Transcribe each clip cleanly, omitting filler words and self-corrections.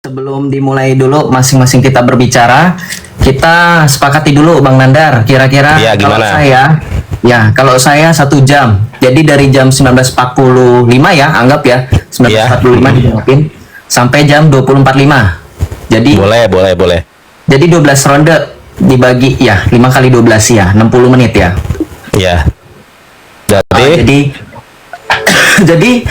Sebelum dimulai dulu masing-masing kita berbicara, kita sepakati dulu Bang Nandar, kira-kira Iya, kalau gimana? kalau saya 1 jam, jadi dari jam 19.45 ya, anggap ya, 19.45 dijawabin, sampai jam 20.45. Jadi, Boleh. jadi 12 ronde dibagi ya, 5 kali 12 ya, 60 menit ya. Ya. Jadi, jadi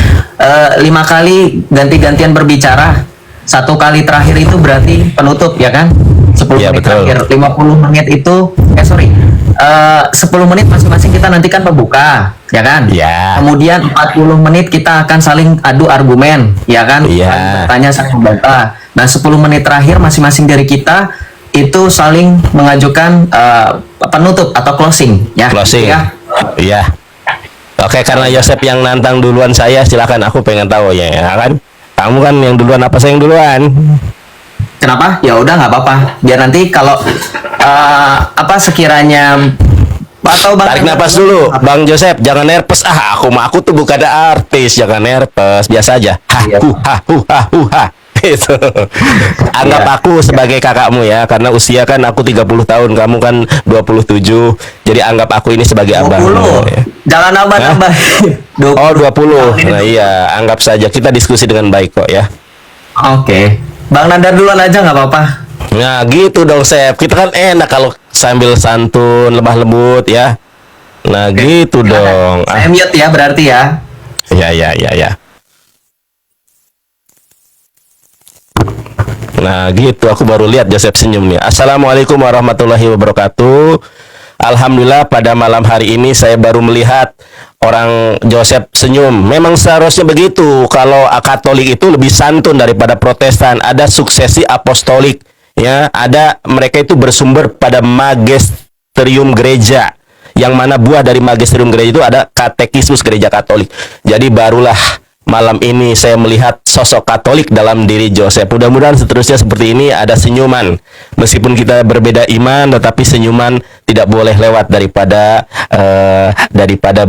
5 kali ganti-gantian berbicara. 1 kali terakhir itu berarti penutup ya kan? 10 Iya, menit betul. terakhir, 50 menit itu 10 menit masing-masing kita nantikan pembuka, ya kan? Iya. Kemudian 40 menit kita akan saling adu argumen, ya kan? Iya. Saling bertanya, saling membantah. Nah, 10 menit terakhir masing-masing dari kita itu saling mengajukan penutup atau closing, ya. Closing. Ya. Iya. Oke, karena Yosep yang nantang duluan saya, silakan, aku pengen tahu ya kan? Kamu kan yang duluan, apa saya yang duluan? Kenapa? Ya udah nggak apa-apa. Biar nanti kalau sekiranya atau Tarik napas dulu, Bang Joseph, jangan nervous. Aku tuh bukan artis, jangan nervous, biasa aja. Iya. Ha. Gitu. Anggap Iya. aku sebagai kakakmu ya, karena usia kan aku 30 tahun, kamu kan 27. Jadi anggap aku ini sebagai 20. abangmu ya. Jangan nambah-nambah. Oh, 20. Tahun ini Nah, iya, anggap saja kita diskusi dengan baik kok ya. Oke. Bang Nandar duluan aja nggak apa-apa. Nah, gitu dong, Sep. Kita kan enak kalau sambil santun, lemah lembut ya. Nah, gitu dong. Saya mute ya berarti ya. Ya. Nah, gitu. Aku baru lihat Joseph senyum nih. Assalamualaikum warahmatullahi wabarakatuh. Alhamdulillah pada malam hari ini saya baru melihat orang Joseph senyum. Memang seharusnya begitu. Kalau Katolik itu lebih santun daripada Protestan. Ada suksesi apostolik, ya. Ada, mereka itu bersumber pada magisterium gereja. Yang mana buah dari magisterium gereja itu ada katekismus gereja Katolik. Jadi barulah malam ini saya melihat sosok Katolik dalam diri Joseph. Mudah-mudahan seterusnya seperti ini, ada senyuman. Meskipun kita berbeda iman, tetapi senyuman tidak boleh lewat daripada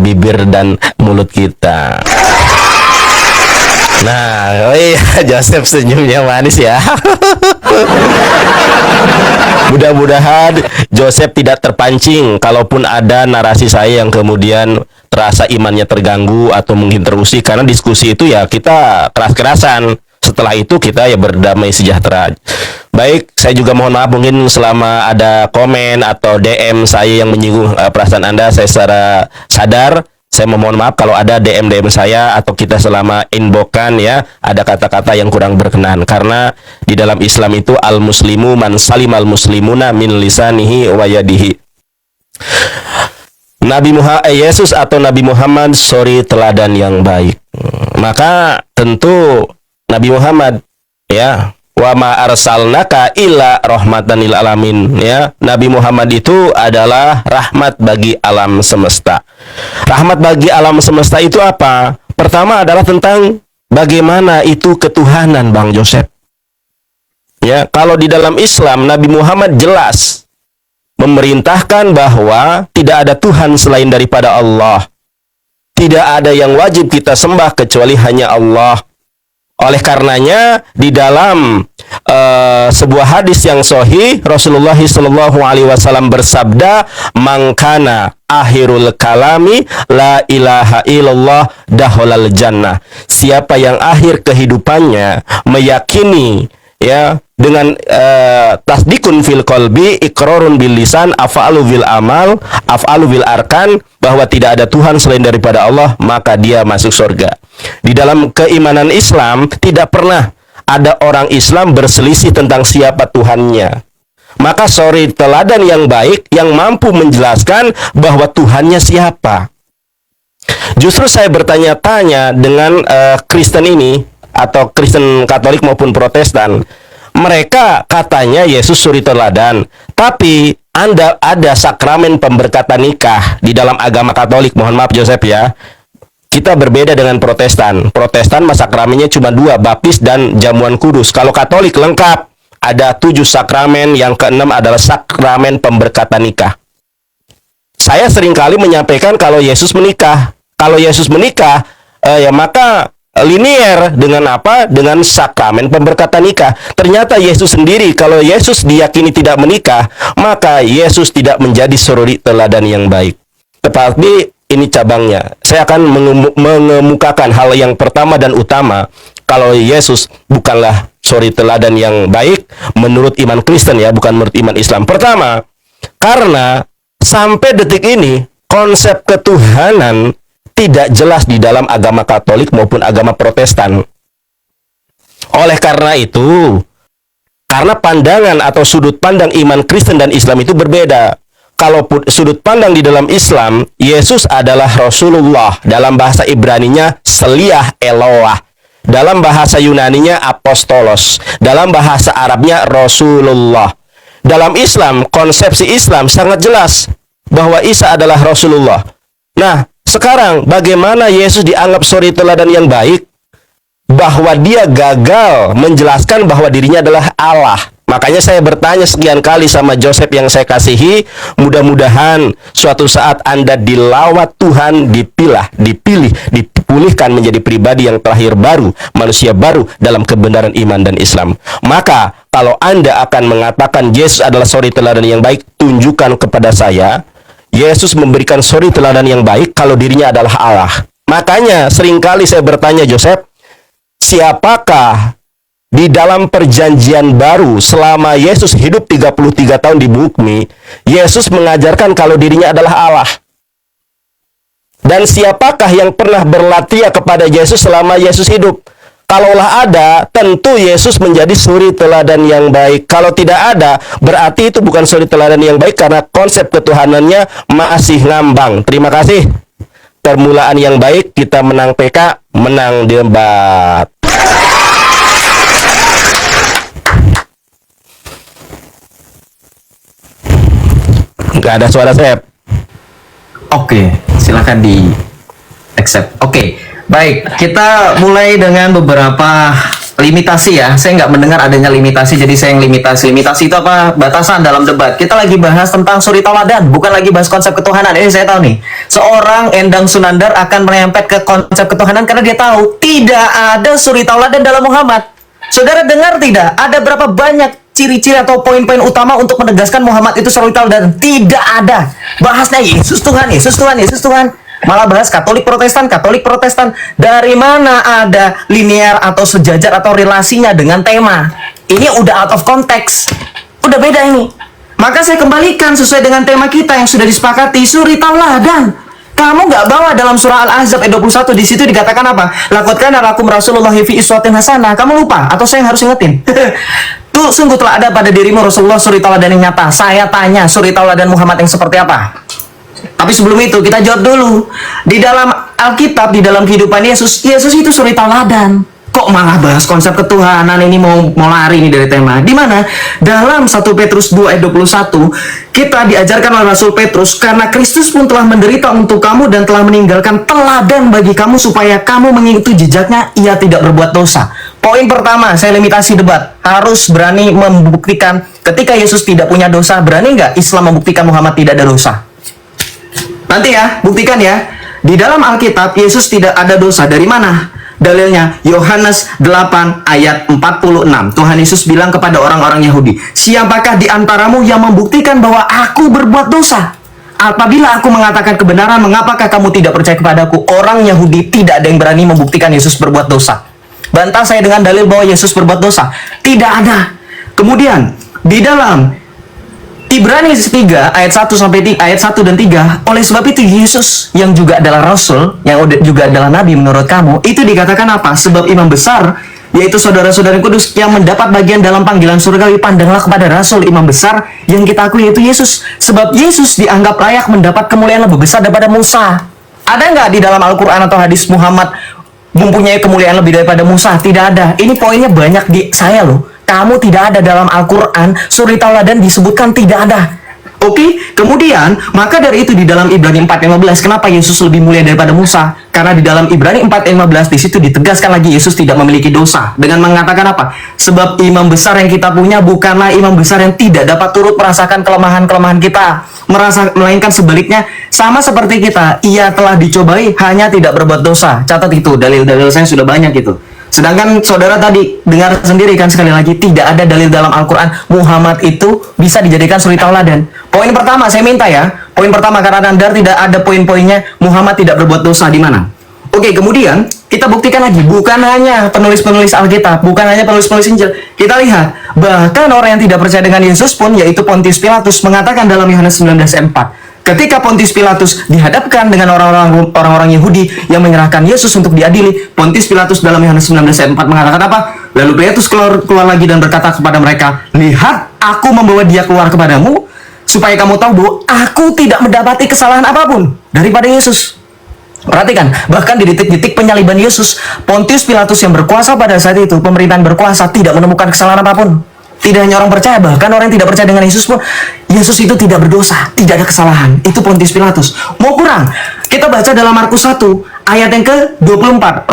bibir dan mulut kita. Nah, oh iya, Joseph senyumnya manis ya. Mudah-mudahan Joseph tidak terpancing kalaupun ada narasi saya yang kemudian terasa imannya terganggu atau mungkin terusik, karena diskusi itu ya kita keras-kerasan. Setelah itu kita ya berdamai sejahtera. Baik, saya juga mohon maaf mungkin selama ada komen atau DM saya yang menyinggung perasaan Anda, saya secara sadar saya memohon maaf kalau ada DM saya atau kita selama inbokan ya ada kata-kata yang kurang berkenan, karena di dalam Islam itu al-muslimu man salimal muslimuna min lisanihi wa yadihi. Yesus atau Nabi Muhammad suri teladan yang baik. Maka tentu Nabi Muhammad ya, wa ma arsalnaka illa rahmatan lil alamin ya. Nabi Muhammad itu adalah rahmat bagi alam semesta. Rahmat bagi alam semesta itu apa? Pertama adalah tentang bagaimana itu ketuhanan, Bang Joseph. Ya, kalau di dalam Islam Nabi Muhammad jelas memerintahkan bahwa tidak ada Tuhan selain daripada Allah. Tidak ada yang wajib kita sembah kecuali hanya Allah. Oleh karenanya di dalam sebuah hadis yang sahih Rasulullah SAW bersabda, "Mangkana akhirul kalami la ilaha illallah daholal jannah." Siapa yang akhir kehidupannya meyakini ya dengan tasdikun fil qalbi, iqrarun bil lisan, af'alu bil amal, af'alu bil arkan, bahwa tidak ada Tuhan selain daripada Allah, maka dia masuk surga. Di dalam keimanan Islam tidak pernah ada orang Islam berselisih tentang siapa Tuhannya. Maka suri teladan yang baik yang mampu menjelaskan bahwa Tuhannya siapa. Justru saya bertanya-tanya dengan Kristen ini, atau Kristen Katolik maupun Protestan. Mereka katanya Yesus suri teladan, tapi Anda ada sakramen pemberkatan nikah di dalam agama Katolik. Mohon maaf Joseph ya, kita berbeda dengan Protestan. Protestan sakramennya cuma 2, baptis dan jamuan kudus. Kalau Katolik lengkap, ada 7 sakramen, yang keenam adalah sakramen pemberkatan nikah. Saya seringkali menyampaikan kalau Yesus menikah, ya maka linier dengan apa? Dengan sakramen pemberkatan nikah. Ternyata Yesus sendiri, kalau Yesus diyakini tidak menikah, maka Yesus tidak menjadi suri teladan yang baik. Tetapi ini cabangnya. Saya akan mengemukakan hal yang pertama dan utama. Kalau Yesus bukanlah suri teladan yang baik menurut iman Kristen ya, bukan menurut iman Islam. Pertama, karena sampai detik ini konsep ketuhanan tidak jelas di dalam agama Katolik maupun agama Protestan. Oleh karena itu, karena pandangan atau sudut pandang iman Kristen dan Islam itu berbeda. Kalau sudut pandang di dalam Islam, Yesus adalah Rasulullah. Dalam bahasa Ibraninya Seliah Eloah. Dalam bahasa Yunaninya Apostolos. Dalam bahasa Arabnya Rasulullah. Dalam Islam, konsepsi Islam sangat jelas bahwa Isa adalah Rasulullah. Nah, sekarang bagaimana Yesus dianggap suri teladan yang baik? Bahwa dia gagal menjelaskan bahwa dirinya adalah Allah. Makanya saya bertanya sekian kali sama Joseph yang saya kasihi, mudah-mudahan suatu saat Anda dilawat Tuhan, dipilih, dipulihkan menjadi pribadi yang terakhir baru, manusia baru dalam kebenaran iman dan Islam. Maka kalau Anda akan mengatakan Yesus adalah suri teladan yang baik, tunjukkan kepada saya Yesus memberikan suri teladan yang baik kalau dirinya adalah Allah. Makanya seringkali saya bertanya Joseph, siapakah di dalam perjanjian baru selama Yesus hidup 33 tahun di bumi, Yesus mengajarkan kalau dirinya adalah Allah? Dan siapakah yang pernah berlatih kepada Yesus selama Yesus hidup? Kalaulah ada, tentu Yesus menjadi suri teladan yang baik. Kalau tidak ada, berarti itu bukan suri teladan yang baik karena konsep ketuhanannya masih ngambang. Terima kasih. Permulaan yang baik, kita menang PK, menang debat. Nggak ada suara Sep. Oke, silakan di accept. Oke, baik. Kita mulai dengan beberapa limitasi ya. Saya nggak mendengar adanya limitasi, jadi saya yang limitasi. Limitasi itu apa? Batasan dalam debat. Kita lagi bahas tentang suri tauladan, bukan lagi bahas konsep ketuhanan. Ini saya tahu nih. Seorang Endang Sunandar akan merempet ke konsep ketuhanan karena dia tahu tidak ada suri tauladan dalam Muhammad. Saudara dengar tidak? Ada berapa banyak ciri-ciri atau poin-poin utama untuk menegaskan Muhammad itu suri tauladan? Tidak ada. Bahasnya Yesus Tuhan, Yesus Tuhan, Yesus Tuhan. Malah bahas Katolik Protestan, Katolik Protestan. Dari mana ada linear atau sejajar atau relasinya dengan tema? Ini udah out of context. Udah beda ini. Maka saya kembalikan sesuai dengan tema kita yang sudah disepakati, suri tauladan. Kamu nggak bawa dalam surah Al-Ahzab ayat 21, di situ dikatakan apa? Laqad kana lakum Rasulullahi fi uswatin hasanah. Kamu lupa atau saya yang harus ingetin? Tuh sungguh telah ada pada dirimu Rasulullah suri tauladan yang nyata. Saya tanya, suri tauladan Muhammad yang seperti apa? Tapi sebelum itu kita jawab dulu. Di dalam Alkitab, di dalam kehidupan Yesus, Yesus itu suri tauladan. Kok malah bahas konsep ketuhanan? Ini mau lari nih dari tema. Di mana? Dalam 1 Petrus 2 ayat 21, kita diajarkan oleh Rasul Petrus, karena Kristus pun telah menderita untuk kamu dan telah meninggalkan teladan bagi kamu supaya kamu mengikuti jejaknya, ia tidak berbuat dosa. Poin pertama, saya limitasi debat. Harus berani membuktikan ketika Yesus tidak punya dosa. Berani nggak Islam membuktikan Muhammad tidak ada dosa? Nanti ya, buktikan ya. Di dalam Alkitab, Yesus tidak ada dosa. Dari mana? Dalilnya Yohanes 8 ayat 46. Tuhan Yesus bilang kepada orang-orang Yahudi, siapakah di antaramu yang membuktikan bahwa aku berbuat dosa? Apabila aku mengatakan kebenaran, mengapakah kamu tidak percaya kepadaku? Orang Yahudi tidak ada yang berani membuktikan Yesus berbuat dosa. Bantah saya dengan dalil bahwa Yesus berbuat dosa. Tidak ada. Kemudian di dalam Ibrani 3 ayat 1 sampai ayat 1 dan 3, oleh sebab itu Yesus yang juga adalah Rasul, yang juga adalah Nabi menurut kamu, itu dikatakan apa? Sebab imam besar, yaitu saudara-saudara kudus yang mendapat bagian dalam panggilan surgawi, pandanglah kepada Rasul imam besar yang kita akui yaitu Yesus. Sebab Yesus dianggap layak mendapat kemuliaan lebih besar daripada Musa. Ada nggak di dalam Al-Quran atau hadis Muhammad mempunyai kemuliaan lebih daripada Musa? Tidak ada. Ini poinnya banyak di saya loh. Kamu tidak ada dalam Al-Quran, suri tauladan disebutkan tidak ada. Oke, kemudian maka dari itu di dalam Ibrani 4:15, kenapa Yesus lebih mulia daripada Musa? Karena di dalam Ibrani 4:15 di situ ditegaskan lagi Yesus tidak memiliki dosa dengan mengatakan apa? Sebab imam besar yang kita punya bukanlah imam besar yang tidak dapat turut merasakan kelemahan-kelemahan kita. melainkan sebaliknya sama seperti kita. Ia telah dicobai, hanya tidak berbuat dosa. Catat itu, dalil-dalil saya sudah banyak itu. Sedangkan saudara tadi dengar sendiri kan, sekali lagi tidak ada dalil dalam Al-Quran Muhammad itu bisa dijadikan suri tauladan. Poin pertama saya minta ya, poin pertama, karena Anda tidak ada poin-poinnya Muhammad tidak berbuat dosa di mana. Oke, kemudian kita buktikan lagi, bukan hanya penulis-penulis Alkitab, bukan hanya penulis-penulis Injil. Kita lihat, bahkan orang yang tidak percaya dengan Yesus pun, yaitu Pontius Pilatus, mengatakan dalam Yohanes 19 ayat 4, ketika Pontius Pilatus dihadapkan dengan orang-orang Yahudi yang menyerahkan Yesus untuk diadili, Pontius Pilatus dalam Yohanes 19 ayat 4 mengatakan apa? Lalu Pilatus keluar lagi dan berkata kepada mereka, lihat, aku membawa dia keluar kepadamu, supaya kamu tahu bahwa aku tidak mendapati kesalahan apapun daripada Yesus. Perhatikan, bahkan di detik-detik penyaliban Yesus, Pontius Pilatus yang berkuasa pada saat itu, pemerintahan berkuasa, tidak menemukan kesalahan apapun. Tidak hanya orang percaya, bahkan orang yang tidak percaya dengan Yesus pun, Yesus itu tidak berdosa, tidak ada kesalahan. Itu Pontius Pilatus. Mau kurang? Kita baca dalam Markus 1, ayat yang ke-24.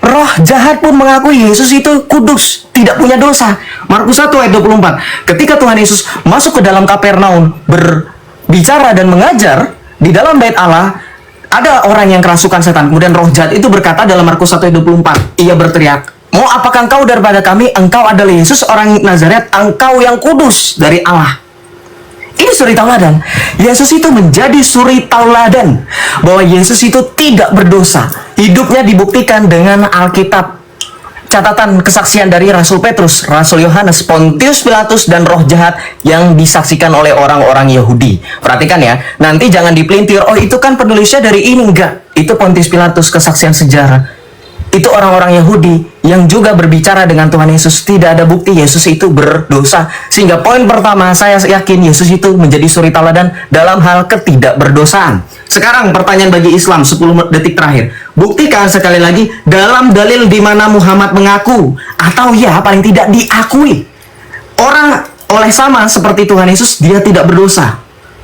Roh jahat pun mengakui Yesus itu kudus, tidak punya dosa. Markus 1 ayat 24. Ketika Tuhan Yesus masuk ke dalam Kapernaum, berbicara dan mengajar di dalam bait Allah, ada orang yang kerasukan setan. Kemudian roh jahat itu berkata dalam Markus 1 ayat 24. Ia berteriak, mau apakah engkau daripada kami? Engkau adalah Yesus orang Nazaret, engkau yang kudus dari Allah. Ini suri tauladan. Yesus itu menjadi suri tauladan bahwa Yesus itu tidak berdosa. Hidupnya dibuktikan dengan Alkitab. Catatan kesaksian dari Rasul Petrus, Rasul Yohanes, Pontius Pilatus, dan roh jahat yang disaksikan oleh orang-orang Yahudi. Perhatikan ya, nanti jangan dipelintir, oh itu kan penulisnya dari ini. Enggak, itu Pontius Pilatus, kesaksian sejarah. Itu orang-orang Yahudi yang juga berbicara dengan Tuhan Yesus. Tidak ada bukti Yesus itu berdosa. Sehingga poin pertama, saya yakin Yesus itu menjadi suri tauladan dalam hal ketidakberdosaan. Sekarang pertanyaan bagi Islam, 10 detik terakhir. Buktikan sekali lagi dalam dalil di mana Muhammad mengaku, atau ya paling tidak diakui, orang oleh sama seperti Tuhan Yesus, dia tidak berdosa.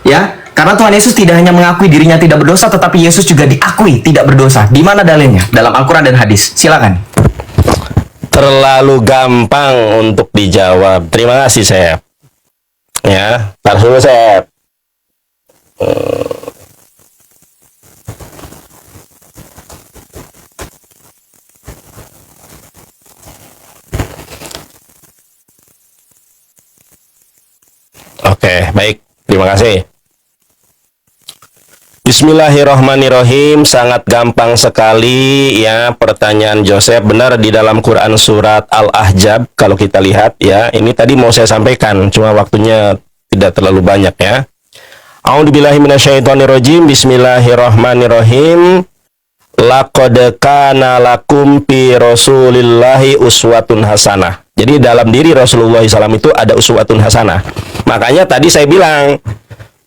Ya, karena Tuhan Yesus tidak hanya mengakui dirinya tidak berdosa, tetapi Yesus juga diakui tidak berdosa. Di mana dalilnya? Dalam Al-Quran dan hadis. Silakan. Terlalu gampang untuk dijawab. Terima kasih, Sep. Ya, taruh dulu, Sep. Oke, baik. Terima kasih. Bismillahirrahmanirrahim. Sangat gampang sekali ya pertanyaan Joseph. Benar, di dalam Quran surat Al-Ahzab kalau kita lihat ya. Ini tadi mau saya sampaikan, cuma waktunya tidak terlalu banyak ya. A'udzubillahi minasyaitonirrajim. Bismillahirrahmanirrahim. Laqad kana lakum fi Rasulillahi uswatun hasanah. Jadi dalam diri Rasulullah SAW itu ada uswatun hasanah. Makanya tadi saya bilang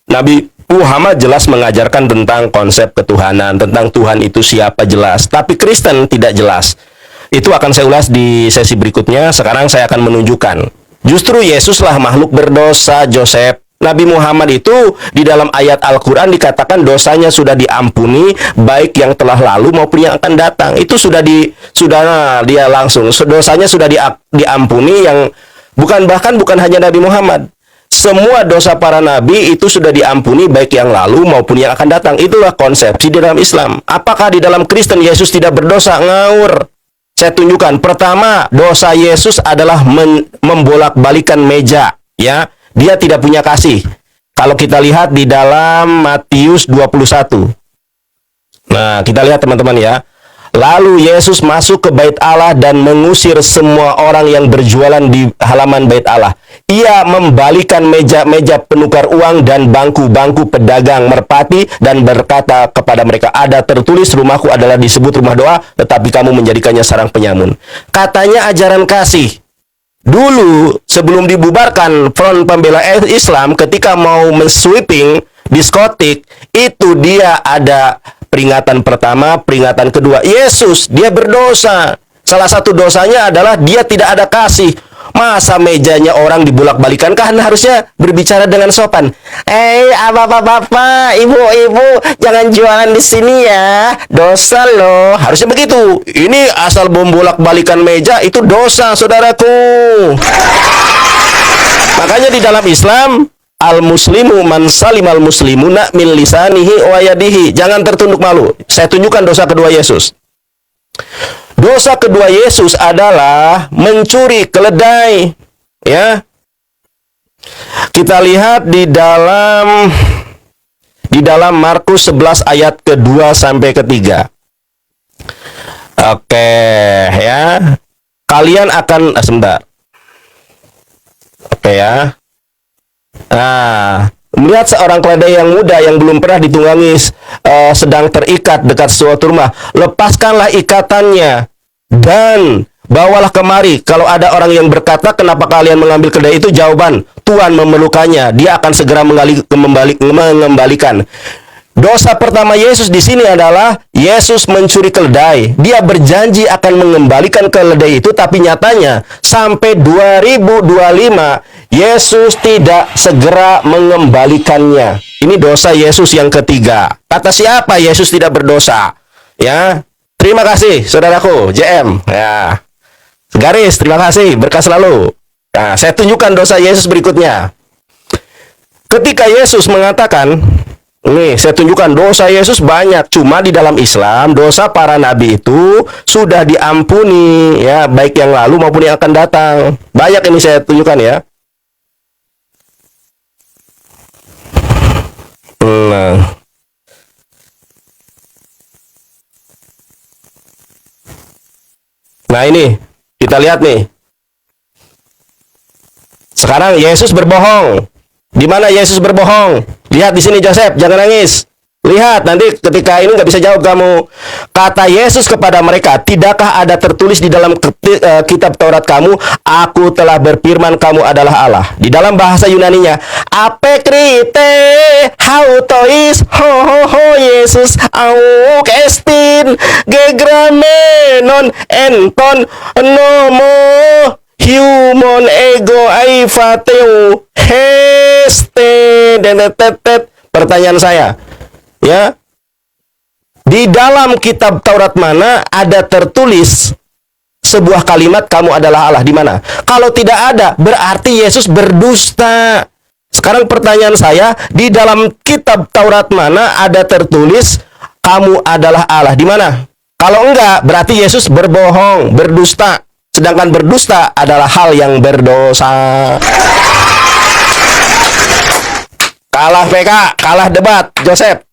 Nabi Muhammad jelas mengajarkan tentang konsep ketuhanan, tentang Tuhan itu siapa jelas. Tapi Kristen tidak jelas. Itu akan saya ulas di sesi berikutnya. Sekarang saya akan menunjukkan. Justru Yesuslah makhluk berdosa, Joseph. Nabi Muhammad itu di dalam ayat Al-Quran dikatakan dosanya sudah diampuni, baik yang telah lalu maupun yang akan datang. Itu sudah dia langsung. Dosanya sudah diampuni, yang bahkan bukan hanya Nabi Muhammad. Semua dosa para nabi itu sudah diampuni, baik yang lalu maupun yang akan datang. Itulah konsepsi di dalam Islam. Apakah di dalam Kristen Yesus tidak berdosa? Ngawur. Saya tunjukkan. Pertama, dosa Yesus adalah membolak-balikan meja. Ya, dia tidak punya kasih. Kalau kita lihat di dalam Matius 21. Nah, kita lihat teman-teman ya. Lalu Yesus masuk ke bait Allah dan mengusir semua orang yang berjualan di halaman bait Allah. Ia membalikan meja-meja penukar uang dan bangku-bangku pedagang merpati dan berkata kepada mereka, ada tertulis rumahku adalah disebut rumah doa, tetapi kamu menjadikannya sarang penyamun. Katanya ajaran kasih. Dulu sebelum dibubarkan Front Pembela Islam, ketika mau mensweeping diskotik, itu dia ada peringatan pertama, peringatan kedua. Yesus, dia berdosa. Salah satu dosanya adalah dia tidak ada kasih. Masa mejanya orang dibolak-balikan? Kan harusnya berbicara dengan sopan. Bapak-bapak, ibu-ibu, jangan jualan di sini ya. Dosa loh. Harusnya begitu. Ini asal membolak-balikan meja itu dosa, saudaraku. Makanya di dalam Islam al muslimu man salimal muslimuna min lisanihi wa yadihi. Jangan tertunduk malu. Saya tunjukkan dosa kedua Yesus. Dosa kedua Yesus adalah mencuri keledai. Ya. Kita lihat di dalam Markus 11 ayat ke-2 sampai ke-3. Oke, ya. Kalian akan sebentar. Oke ya. Nah, melihat seorang keledai yang muda yang belum pernah ditunggangi sedang terikat dekat suatu rumah, lepaskanlah ikatannya dan bawalah kemari. Kalau ada orang yang berkata, kenapa kalian mengambil keledai itu? Jawaban, Tuhan memerlukannya. Dia akan segera mengembalikan. Dosa pertama Yesus di sini adalah Yesus mencuri keledai. Dia berjanji akan mengembalikan keledai itu, tapi nyatanya sampai 2025 Yesus tidak segera mengembalikannya. Ini dosa Yesus yang ketiga. Kata siapa Yesus tidak berdosa? Ya, terima kasih saudaraku JM. Ya, garis, terima kasih, berkah selalu. Nah, saya tunjukkan dosa Yesus berikutnya. Ketika Yesus mengatakan, nih, saya tunjukkan dosa Yesus banyak. Cuma di dalam Islam, dosa para nabi itu sudah diampuni, ya, baik yang lalu maupun yang akan datang. Banyak ini saya tunjukkan ya. Nah, ini kita lihat nih. Sekarang Yesus berbohong. Di mana Yesus berbohong? Lihat di sini Joseph, jangan nangis. Lihat, nanti ketika ini nggak bisa jawab kamu. Kata Yesus kepada mereka, tidakkah ada tertulis di dalam kitab Taurat kamu, aku telah berfirman kamu adalah Allah. Di dalam bahasa Yunaninya, apekrite hautois ho ho ho Yesus au kestin gegramenon enton nomo human ego aifateu heste dan tetet. Pertanyaan saya, ya, di dalam kitab Taurat mana ada tertulis sebuah kalimat kamu adalah Allah? Di mana? Kalau tidak ada, berarti Yesus berdusta. Sekarang pertanyaan saya, di dalam kitab Taurat mana ada tertulis kamu adalah Allah? Di mana? Kalau enggak, berarti Yesus berbohong, berdusta. Sedangkan berdusta adalah hal yang berdosa. Kalah PK, kalah debat, Joseph.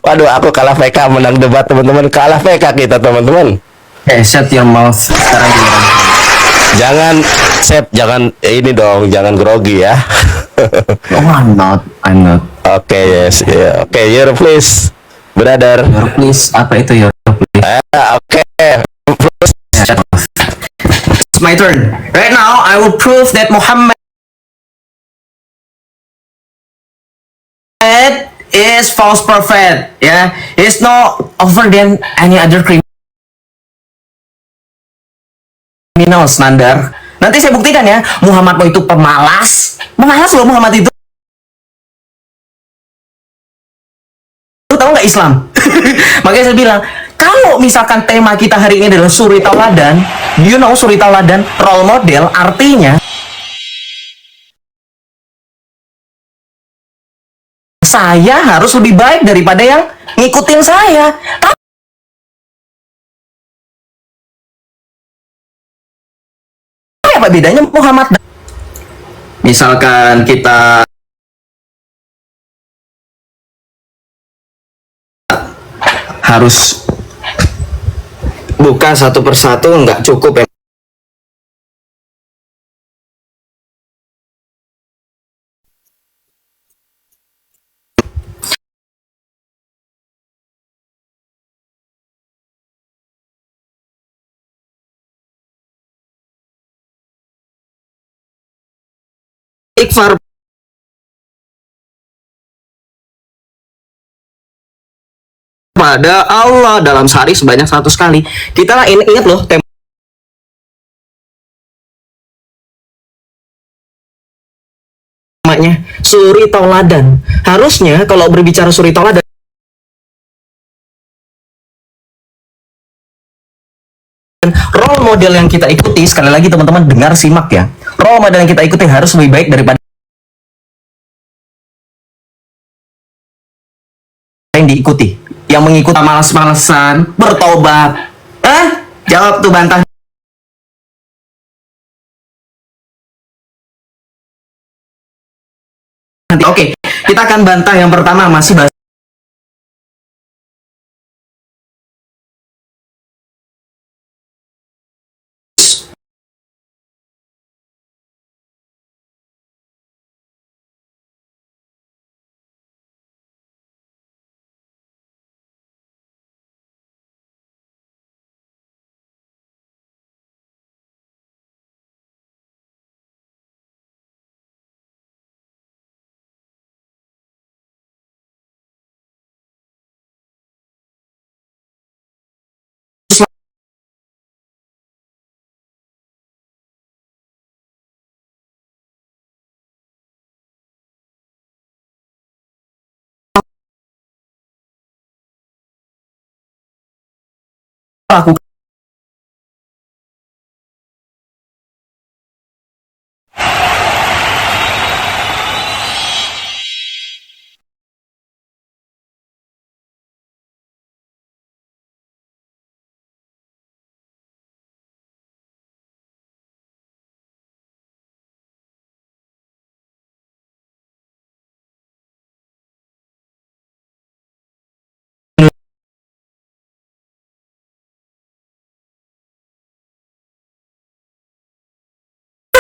Waduh, aku kalah PK, menang debat teman-teman. Kalah PK kita teman-teman. Shut your mouth sekarang giliran. Jangan, Sep, jangan ini dong, jangan grogi ya. Oh, I'm not. Oke, yes, yeah. Oke, you're please, brother. Your please, apa itu your please? Oke. Shut off. It's my turn. Right now, I will prove that Muhammad is false prophet. Yeah, he's no over than any other criminal standar. Nanti saya buktikan ya, Muhammad itu pemalas. Pemalas loh Muhammad itu. Lu tahu nggak Islam? Makanya saya bilang, kalau misalkan tema kita hari ini adalah suri tauladan, do you know suri tauladan, role model, artinya saya harus lebih baik daripada yang ngikutin saya. Apa bedanya Muhammad? Misalkan kita harus buka satu persatu, nggak cukup ya. Istighfar pada Allah dalam sehari sebanyak 100 kali. Kita lah ingat loh temanya suri tauladan. Harusnya kalau berbicara suri tauladan, role model yang kita ikuti, sekali lagi teman-teman dengar simak ya, role model yang kita ikuti harus lebih baik daripada yang diikuti, yang mengikuti malas-malasan, bertobat. Jawab tuh, bantah. Nanti oke, kita akan bantah yang pertama masih bahas lakukan.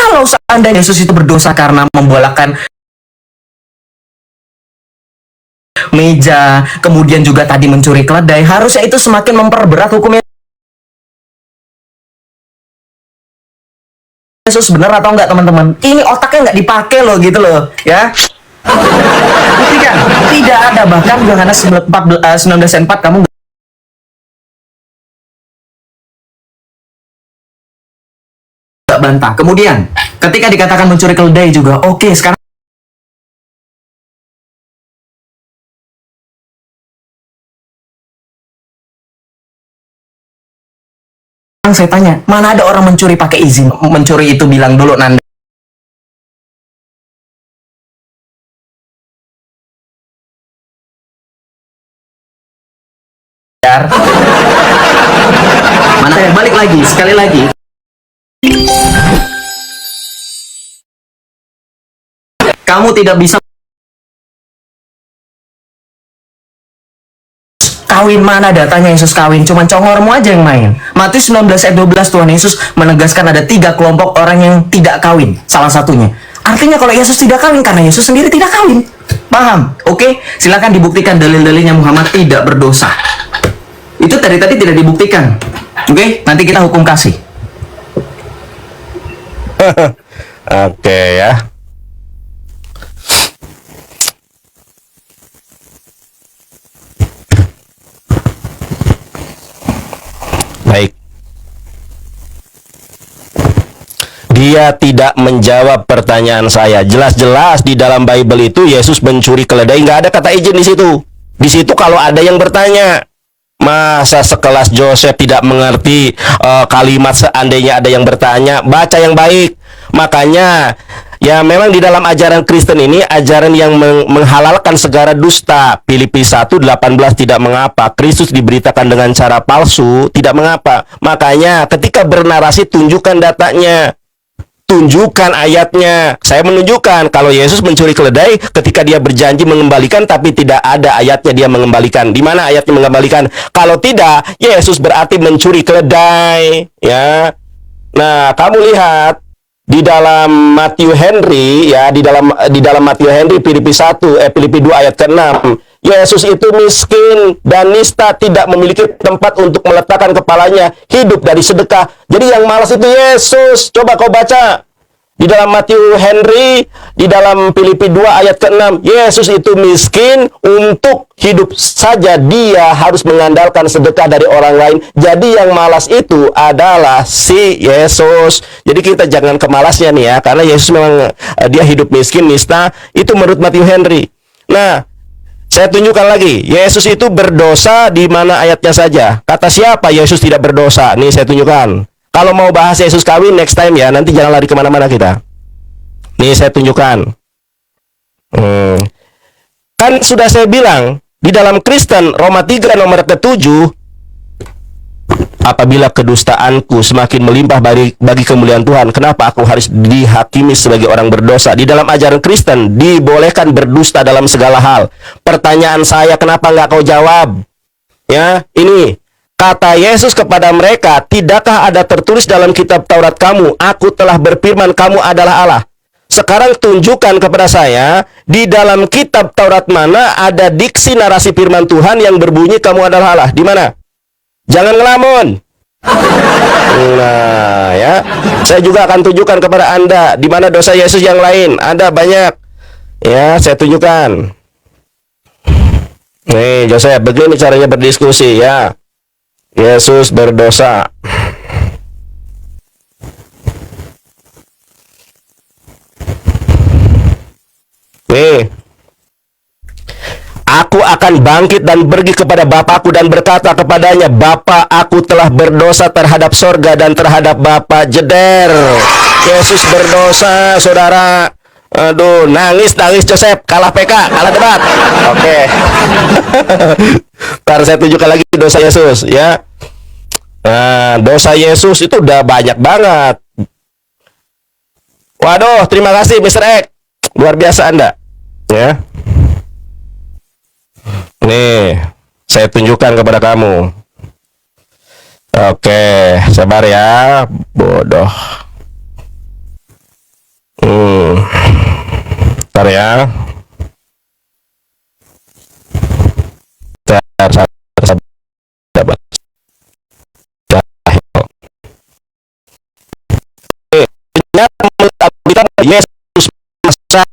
Kalau seandainya Yesus itu berdosa karena membolakkan meja, kemudian juga tadi mencuri keledai, harusnya itu semakin memperberat hukumnya. Yesus benar atau enggak, teman-teman? Ini otaknya nggak dipakai loh, gitu loh, ya. Buktikan, tidak ada, bahkan Yohanes 19:4 kamu nggak bantah. Kemudian, ketika dikatakan mencuri keledai juga, oke, sekarang saya tanya, mana ada orang mencuri pakai izin? Mencuri itu bilang dulu Nanda. Mana saya balik lagi, sekali lagi. Kamu tidak bisa kawin, mana datanya Yesus kawin, cuman congormu aja yang main. Matius 19:12 Tuhan Yesus menegaskan ada 3 kelompok orang yang tidak kawin, salah satunya. Artinya kalau Yesus tidak kawin karena Yesus sendiri tidak kawin. Paham? Oke, silakan dibuktikan dalil-dalilnya Muhammad tidak berdosa. Itu tadi tidak dibuktikan. Oke, nanti kita hukum kasih. Oke ya. Baik. Dia tidak menjawab pertanyaan saya. Jelas-jelas di dalam Bible itu Yesus mencuri keledai, nggak ada kata izin di situ. Di situ kalau ada yang bertanya, masa sekelas Joseph tidak mengerti kalimat seandainya ada yang bertanya, baca yang baik. Makanya ya memang di dalam ajaran Kristen ini ajaran yang menghalalkan segala dusta. Filipi 1:18 tidak mengapa. Kristus diberitakan dengan cara palsu, tidak mengapa. Makanya ketika bernarasi tunjukkan datanya. Tunjukkan ayatnya. Saya menunjukkan kalau Yesus mencuri keledai ketika dia berjanji mengembalikan, tapi tidak ada ayatnya dia mengembalikan. Di mana ayatnya mengembalikan? Kalau tidak, Yesus berarti mencuri keledai, ya. Nah, kamu lihat di dalam Matthew Henry, ya, di dalam Matthew Henry Filipi 2 ayat ke-6. Yesus itu miskin dan nista, tidak memiliki tempat untuk meletakkan kepalanya, hidup dari sedekah. Jadi yang malas itu Yesus. Coba kau baca di dalam Matthew Henry, di dalam Filipi 2 ayat ke-6. Yesus itu miskin untuk hidup saja, dia harus mengandalkan sedekah dari orang lain. Jadi yang malas itu adalah si Yesus. Jadi kita jangan kemalasnya nih ya, karena Yesus memang dia hidup miskin, nista. Itu menurut Matthew Henry. Nah, Saya tunjukkan lagi. Yesus itu berdosa di mana ayatnya saja. Kata siapa Yesus tidak berdosa? Nih saya tunjukkan. Kalau mau bahas Yesus kawin next time ya. Nanti jangan lari kemana-mana kita. Nih saya tunjukkan. Kan sudah saya bilang. Di dalam Kristen Roma 3 nomor ke-7. Apabila kedustaanku semakin melimpah bagi kemuliaan Tuhan, kenapa aku harus dihakimi sebagai orang berdosa? Di dalam ajaran Kristen dibolehkan berdusta dalam segala hal. Pertanyaan saya, kenapa nggak kau jawab? Ya, ini kata Yesus kepada mereka, tidakkah ada tertulis dalam kitab Taurat kamu, aku telah berfirman kamu adalah Allah. Sekarang tunjukkan kepada saya, di dalam kitab Taurat mana ada diksi narasi firman Tuhan yang berbunyi kamu adalah Allah? Di mana? Jangan ngelamun. Nah, ya. Saya juga akan tunjukkan kepada Anda di mana dosa Yesus yang lain. Ada banyak. Ya, saya tunjukkan. Nih, Joseph, begini caranya berdiskusi ya. Yesus berdosa. Nih. Aku akan bangkit dan pergi kepada Bapakku dan berkata kepadanya, Bapa, aku telah berdosa terhadap sorga dan terhadap Bapa. Jeder. Yesus berdosa, saudara. Aduh, nangis Joseph. Kalah PK, kalah debat. Oke. Ntar saya tunjukkan lagi dosa Yesus, ya. Nah, dosa Yesus itu udah banyak banget. Waduh, terima kasih Mr. X. Luar biasa Anda. Ya. Nih, saya tunjukkan kepada kamu. Oke, sabar ya, bodoh. Ntar ya. Sabar. Yesus masa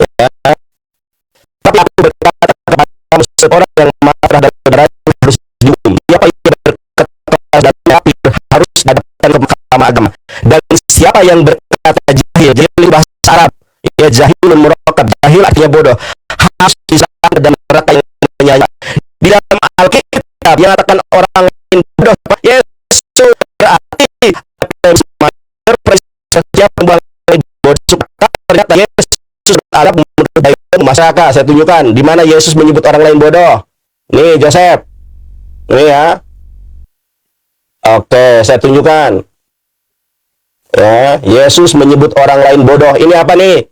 ya. Tapi aku berkata kepada kamu, seorang yang marah dan berani harus dihukum. Siapa yang berkata dan api harus dihadapkan ke mahkamah agama. Dan siapa yang berkata jahil bahasa Arab, ya jahilun murakkab, jahil artinya bodoh, harus disangka dan neraka yang menyayat. Di dalam Alkitab yang katakan orang lain bodoh, Yesus berarti siapa yang bodoh, ternyata Yesus ada masyarakat. Saya tunjukkan di mana Yesus menyebut orang lain bodoh. Nih Joseph, nih ya. Oke, saya tunjukkan. Ya, Yesus menyebut orang lain bodoh. Ini apa nih?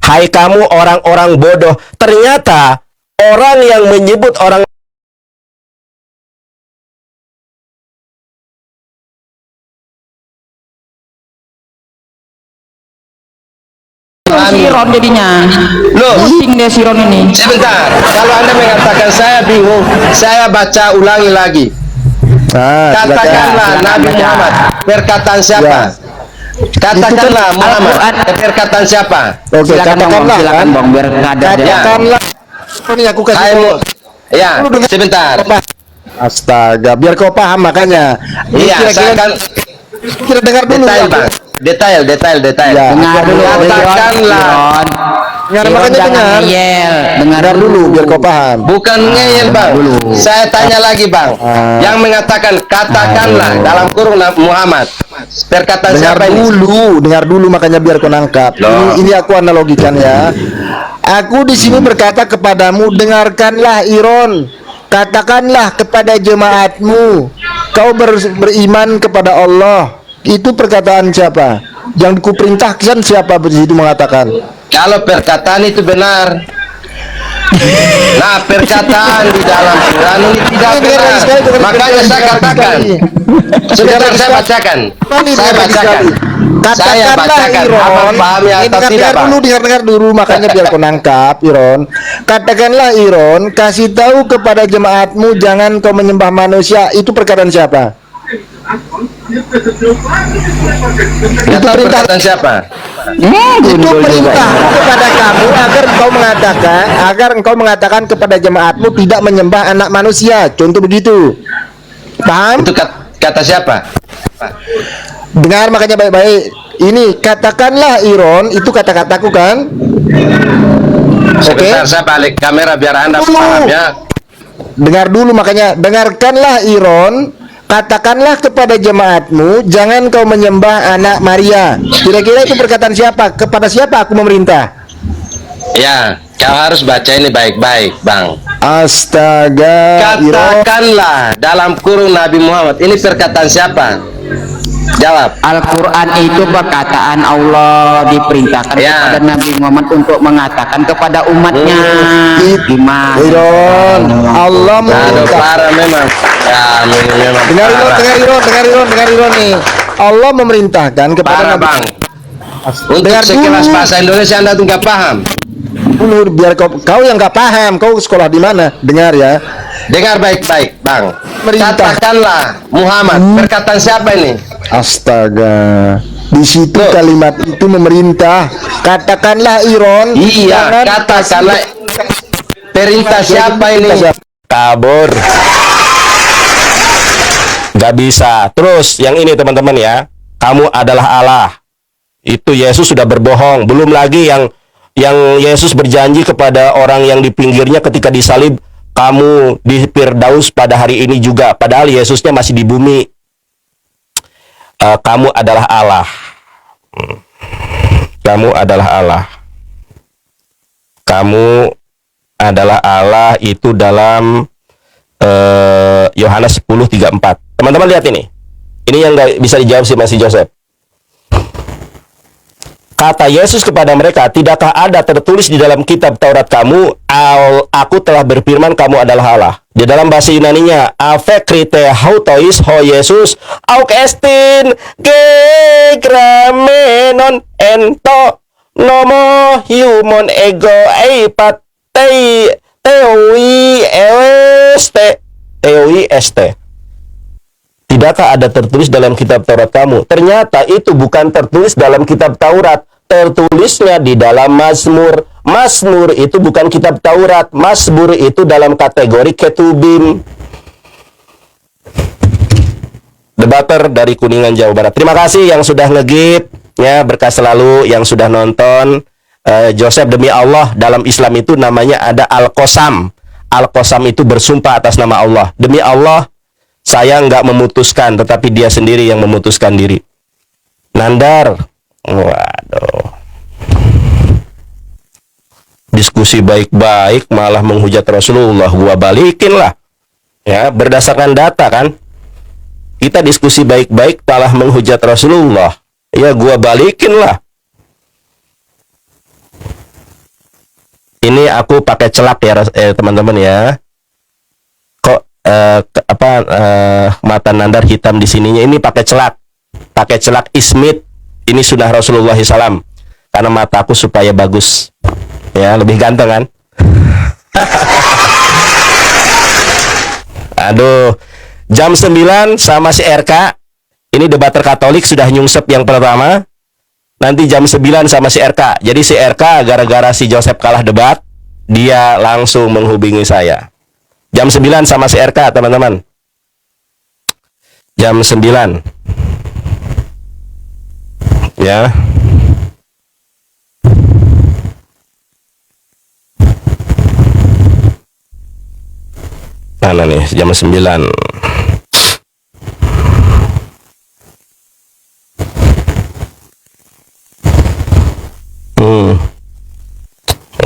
Hai kamu orang-orang bodoh. Ternyata orang yang menyebut orang Siron jadinya. Loh, Pusing deh Siron ini. sebentar. Kalau Anda mengatakan saya bingung, saya baca ulangi lagi. Katakanlah Nabi Muhammad, perkataan siapa? Katakanlah Muhammad, perkataan siapa? Oke, katakanlah Silakan Bang, biar kadar. katakanlah. Ini aku kasih Hai, tahu. ya, sebentar. Astaga, biar kau paham makanya. Ini Iya, saya akan kita dengar dulu. detail, aku. Bang. Detail. Ya, Dengar dulu. Katakanlah. Dengar, makanya dengar. Dengar Dengar dulu biar kau paham. Bukan ngeyel, Bang. Saya tanya lagi, Bang. Yang mengatakan katakanlah dalam kurung Muhammad. Perkataan Dengar siapa ini? dengar dulu makanya biar kau nangkap. Loh. Ini aku analogikan ya. Aku di sini berkata kepadamu, dengarkanlah Iron. Katakanlah kepada jemaatmu, kau beriman kepada Allah. Itu perkataan siapa? Yang kuperintahkan siapa di situ mengatakan? Kalau perkataan itu benar. Nah, perkataan di dalam Quran ini tidak benar. Makanya saya katakan. Sebentar saya bacakan. Saya bacakan. Saya bacakan. Abang pahami atau tidak, Bang? Dengar dulu makanya biar kau nangkap, Iron. Katakanlah Iron, kasih tahu kepada jemaatmu jangan kau menyembah manusia. Itu perkataan siapa? Nggak tahu perkataan siapa? Itu perintah kepada kamu agar engkau mengatakan kepada jemaatmu tidak menyembah anak manusia. Contoh begitu. Paham? Itu kata siapa? Dengar makanya baik-baik. Ini katakanlah Iron, itu kata-kataku kan? Sebentar, saya balik kamera biar Anda Dulu. paham ya. Dengar dulu, makanya dengarkanlah Iron, katakanlah kepada jemaatmu, jangan kau menyembah anak Maria. Kira-kira itu perkataan siapa? Kepada siapa aku memerintah? Ya, kau harus baca ini baik-baik, Bang. Astaga, Iron. Katakanlah dalam kurung Nabi Muhammad. Ini perkataan siapa? Jawab. Al-Quran itu perkataan Allah, diperintahkan Ya. kepada Nabi Muhammad untuk mengatakan kepada umatnya. Gimana? Iron, Allah Aduh, memerintah. parah memang. Ya, ini memang Dengar Iron, parah. dengar Iron nih. Allah memerintahkan kepada Parah, Nabi. Bang. Untuk Dengar sekilas dulu. bahasa Indonesia Anda tuh nggak paham. Dulu, biar kau yang nggak paham, kau sekolah di mana? Dengar ya. Dengar baik-baik, Bang. Perintah. Katakanlah Muhammad. Perkataan siapa ini? Astaga, di situ kalimat itu memerintah. Katakanlah Iron. Iya, jangan katakanlah. Perintah siapa ini? Kabur. Gak bisa. Terus yang ini teman-teman ya, kamu adalah Allah. Itu Yesus sudah berbohong. Belum lagi yang Yesus berjanji kepada orang yang di pinggirnya ketika disalib, kamu di Firdaus pada hari ini juga. Padahal Yesusnya masih di bumi. Kamu adalah Allah. Kamu adalah Allah. Kamu adalah Allah itu dalam Yohanes 10:34. Teman-teman lihat ini. Ini yang nggak bisa dijawab sih masih Joseph. Kata Yesus kepada mereka, tidakkah ada tertulis di dalam kitab Taurat kamu, aku telah berfirman kamu adalah Allah. Di dalam bahasa Yunaninya, ave krite hautois ho Yesus, auk estin gegramenon ento nomo humon ego eipat teoi este. Tidakkah ada tertulis dalam kitab Taurat kamu? Ternyata itu bukan tertulis dalam kitab Taurat. Tertulisnya di dalam Mazmur. Mazmur itu bukan kitab Taurat. Mazmur itu dalam kategori ketubim. Debater dari Kuningan, Jawa Barat. Terima kasih yang sudah ngegip. Ya, berkah selalu yang sudah nonton. Joseph, demi Allah, dalam Islam itu namanya ada Al-Qasam. Al-Qasam itu bersumpah atas nama Allah. Demi Allah, saya nggak memutuskan, tetapi dia sendiri yang memutuskan diri. Nandar, waduh, diskusi baik-baik malah menghujat Rasulullah. Gua balikin lah, ya berdasarkan data kan. Kita diskusi baik-baik malah menghujat Rasulullah. Ya gua balikin lah. Ini aku pakai celak ya teman-teman ya. Mata Nandar hitam di sininya ini pakai celak ismit. Ini sunnah Rasulullah SAW karena mataku supaya bagus ya, lebih ganteng kan. Aduh, jam 9 sama si RK. Ini debater Katolik sudah nyungsep yang pertama. Nanti jam 9 sama si RK. Jadi si RK gara-gara si Joseph kalah debat, dia langsung menghubungi saya. Jam 9 sama si RK, teman-teman. Jam 9. Ya. Mana nih, jam 9.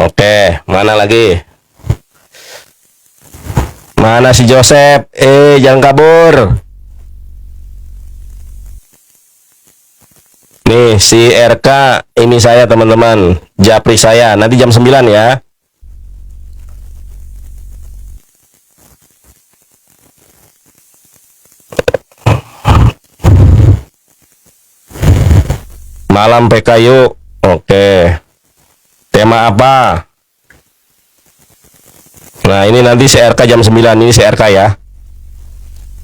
Oke, mana lagi? Mana si Joseph? Jangan kabur. Nih si RK, ini saya teman-teman, japri saya. Nanti jam 9 ya. Malam PK yuk. Oke. Tema apa? Nah ini nanti si RK jam 9. Ini si RK ya.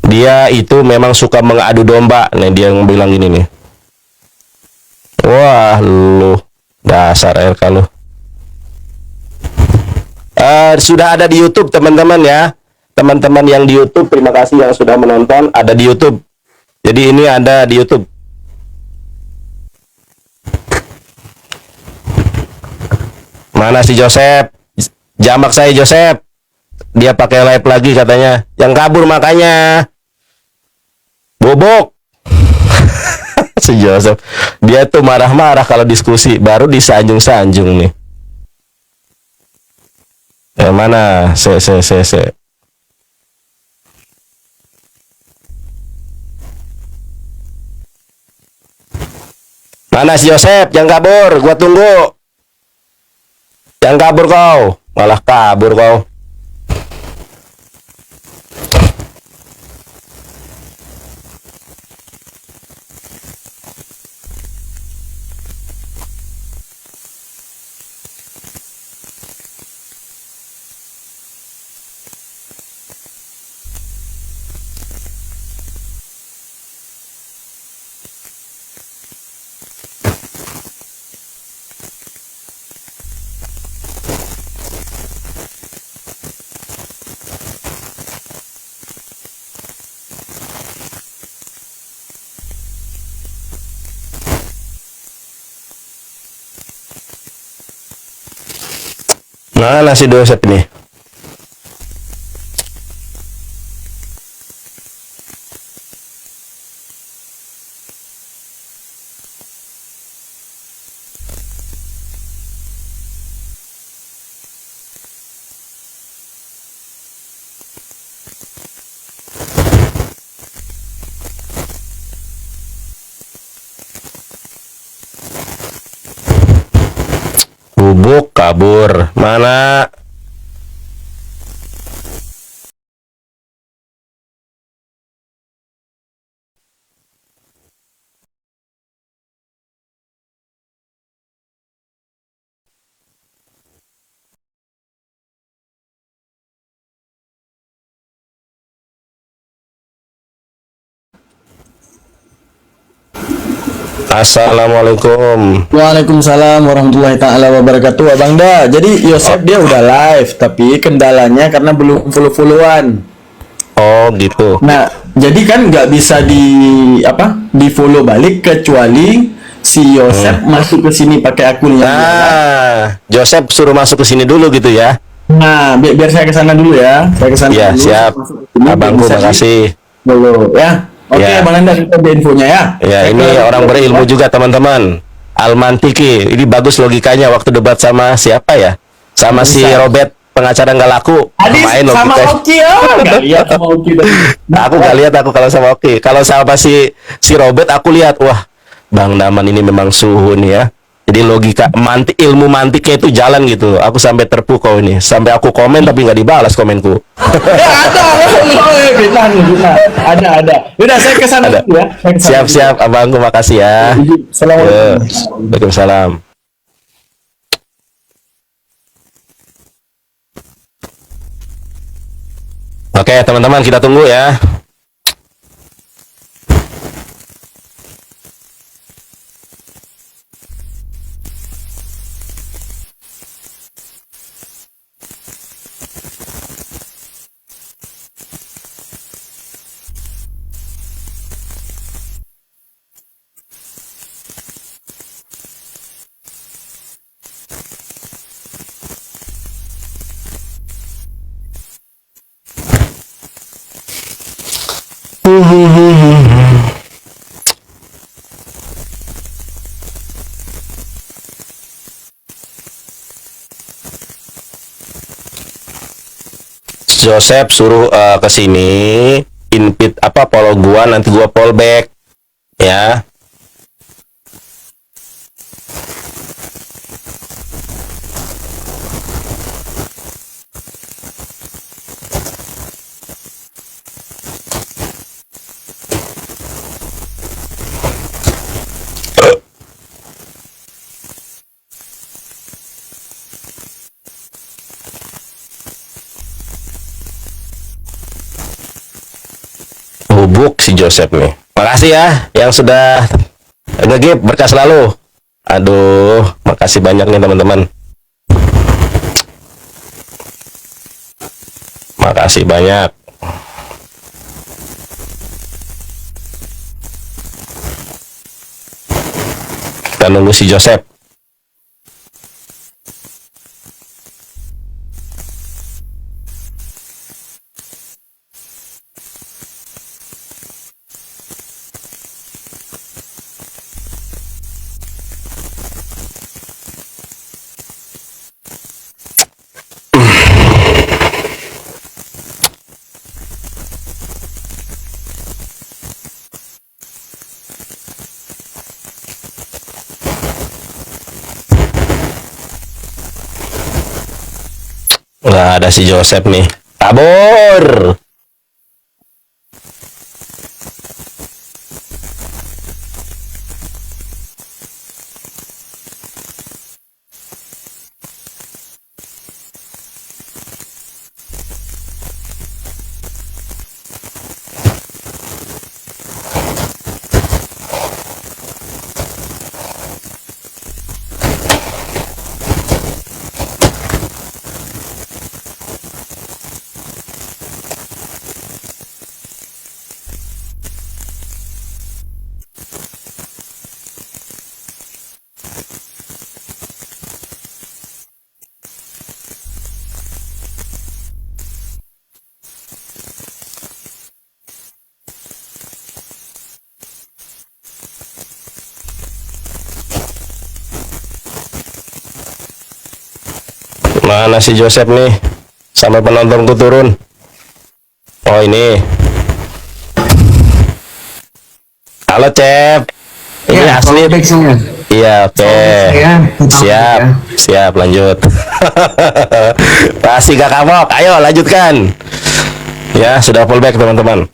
Dia itu memang suka mengadu domba. Nah dia yang bilang gini nih. Wah lu dasar RK lu. Sudah ada di YouTube teman-teman ya. Teman-teman yang di YouTube, terima kasih yang sudah menonton. Ada di YouTube. Jadi ini ada di YouTube. Mana si Joseph? Jamak saya Joseph. Dia pakai live lagi katanya. Yang kabur makanya. Bobok. Si Joseph. Dia tuh marah-marah kalau diskusi. Baru disanjung-sanjung nih. Yang mana? Se. Mana si Joseph? Jangan kabur. Gua tunggu. Jangan kabur kau. Malah kabur kau. Mana si Joseph ini? Bubuk kabur. Mana? Assalamualaikum. Waalaikumsalam warahmatullahi taala wabarakatuh, Abang Da. Jadi Yosef dia udah live, tapi kendalanya karena belum follow-followan. Oh gitu. Nah, jadi kan nggak bisa di follow balik kecuali si Yosef masuk ke sini pakai akunnya. Nah, Joseph suruh masuk ke sini dulu gitu ya. Nah, biar saya ke sana dulu ya. Saya ke sana Iya, dulu. siap. Masuk ke sini, Abangku bisa makasih. follow ya. Oke, Ya. Bang Anda kita ada infonya ya. Ya, ini orang berilmu juga teman-teman. Al-Mantiki. Ini bagus logikanya waktu debat sama siapa ya? Sama si Robert, pengacara nggak laku. Adis Main sama logikanya. Oki ya. Nggak lihat sama Oki tadi. Nah, aku nggak lihat aku kalau sama Oki. Kalau sama si Robert aku lihat, wah, Bang Daman ini memang suhu nih ya. Jadi logika ilmu mantiknya itu jalan gitu. Aku sampai terpukau ini. Sampai aku komen tapi nggak dibalas komenku. Ada. Udah saya ke sana Ada. dulu ya. Saya ke sana dulu. Siap-siap, abangku makasih ya. Assalamualaikum. Waalaikumsalam. Oke, teman-teman kita tunggu ya. Joseph suruh ke sini, invite follow gua, nanti gua follow back ya. Bubuk si Joseph nih. Makasih ya yang sudah nge-give, berkah selalu. Aduh, makasih banyak nih teman-teman. Makasih banyak. Kita nunggu si Joseph. Nggak ada si Joseph nih. Kabur. Mana si Joseph nih? Sampai penontonku turun. Oh ini. Halo Cep. Ini asli. Iya oke. Siap. Siap lanjut. Pasti gak kapok. Ayo lanjutkan. Ya sudah fallback teman-teman.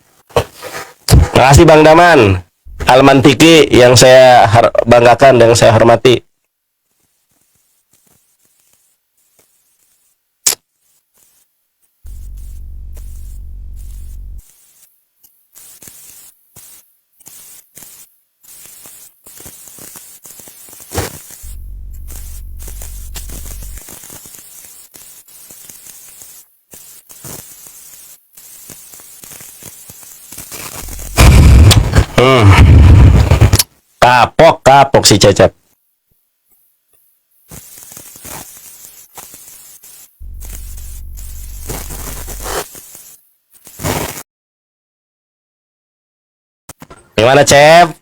Makasih Bang Daman. Almantiki yang saya banggakan dan saya hormati. Kapok si Cecep. Gimana Cep?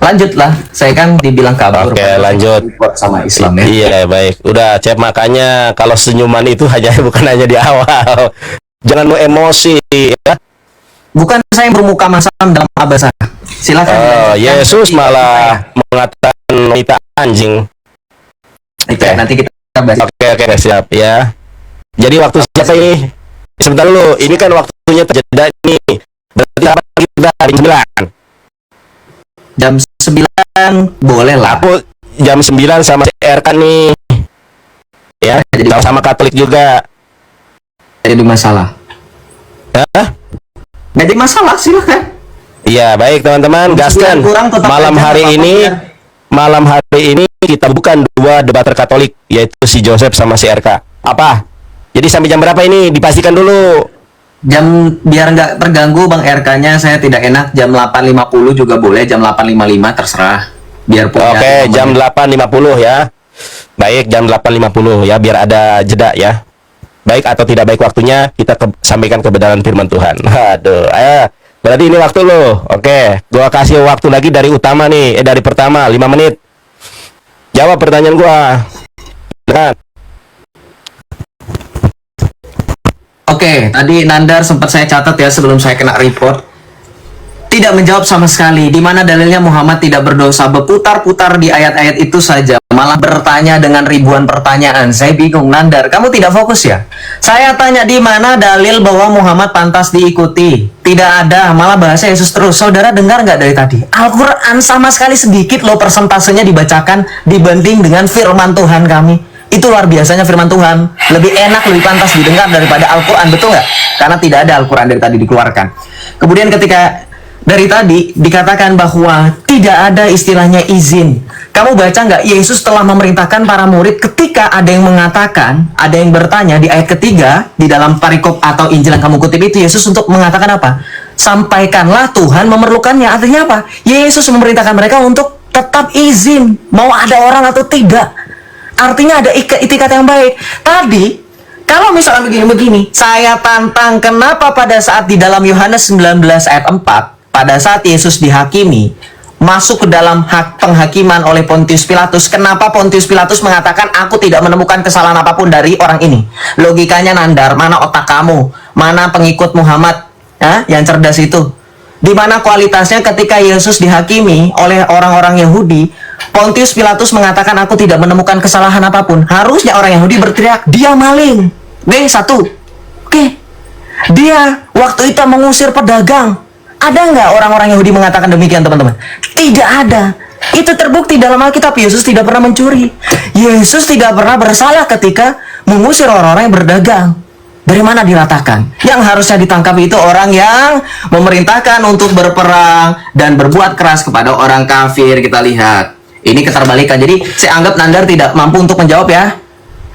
Lanjutlah, saya kan dibilang kabur. Oke, lanjut. Sama Islam ya. Iya baik. Udah Cep, makanya kalau senyuman itu hanya bukan hanya di awal. Jangan mau emosi ya. Bukan saya yang bermuka masam dalam abasa. Silakan. Oh, Yesus malah mengatakan wanita anjing. Oke, nanti kita bahas. Oke, siap ya. Jadi waktu siapa ini? Sebentar dulu, ini kan waktunya terjeda nih. Berarti apa kita hari 9? Jam 9 boleh lah. Aku jam 9 sama CR kan nih. Ya, Jadi- sama Katolik juga. Jadi masalah. Hah? Nggak jadi masalah, silakan. Iya, baik teman-teman, gaskan. Kurang tetap Malam aja, hari nggak ini apa-apa, malam hari ini kita bukan dua debater Katolik, yaitu si Joseph sama si RK. Apa? Jadi sampai jam berapa ini? Dipastikan dulu. Jam biar nggak terganggu Bang RK-nya, saya tidak enak jam 8.50 juga boleh, jam 8.55 terserah. Biar punya Oke, momen. jam 8.50 ya. Baik, jam 8.50 ya, biar ada jeda ya. Baik atau tidak baik waktunya, kita sampaikan kebenaran firman Tuhan. Aduh, ayo. Berarti ini waktu lo. Oke, gua kasih waktu lagi dari utama nih, dari pertama 5 menit. Jawab pertanyaan gua. Nah, Oke, tadi Nandar sempat saya catat ya sebelum saya kena report. Tidak menjawab sama sekali. Di mana dalilnya Muhammad tidak berdosa? Berputar-putar di ayat-ayat itu saja. Malah bertanya dengan ribuan pertanyaan. Saya bingung, Nandar. Kamu tidak fokus ya? Saya tanya di mana dalil bahwa Muhammad pantas diikuti? Tidak ada. Malah bahasa Yesus terus. Saudara dengar nggak dari tadi? Al-Quran sama sekali sedikit loh persentasenya dibacakan dibanding dengan firman Tuhan kami. Itu luar biasanya firman Tuhan. Lebih enak, lebih pantas didengar daripada Al-Quran, betul nggak? Karena tidak ada Al-Quran dari tadi dikeluarkan. Kemudian ketika dari tadi dikatakan bahwa tidak ada istilahnya izin. Kamu baca nggak? Yesus telah memerintahkan para murid ketika ada yang mengatakan, ada yang bertanya di ayat ketiga di dalam parikop atau Injil yang kamu kutip itu, Yesus untuk mengatakan apa? Sampaikanlah Tuhan memerlukannya. Artinya apa? Yesus memerintahkan mereka untuk tetap izin, mau ada orang atau tidak. Artinya ada itikat yang baik. Tadi kalau misalnya begini-begini, saya tantang kenapa pada saat di dalam Yohanes 19 ayat 4, pada saat Yesus dihakimi, masuk ke dalam hak penghakiman oleh Pontius Pilatus, kenapa Pontius Pilatus mengatakan aku tidak menemukan kesalahan apapun dari orang ini? Logikanya Nandar, mana otak kamu? Mana pengikut Muhammad yang cerdas itu? Di mana kualitasnya ketika Yesus dihakimi oleh orang-orang Yahudi, Pontius Pilatus mengatakan aku tidak menemukan kesalahan apapun, harusnya orang Yahudi berteriak, dia maling. B1. Oke. Dia waktu itu mengusir pedagang. Ada nggak orang-orang Yahudi mengatakan demikian, teman-teman? Tidak ada. Itu terbukti dalam Alkitab. Yesus tidak pernah mencuri. Yesus tidak pernah bersalah ketika mengusir orang-orang yang berdagang. Dari mana diratakan? Yang harusnya ditangkap itu orang yang memerintahkan untuk berperang dan berbuat keras kepada orang kafir. Kita lihat. Ini keterbalikan. Jadi saya anggap Nandar tidak mampu untuk menjawab ya.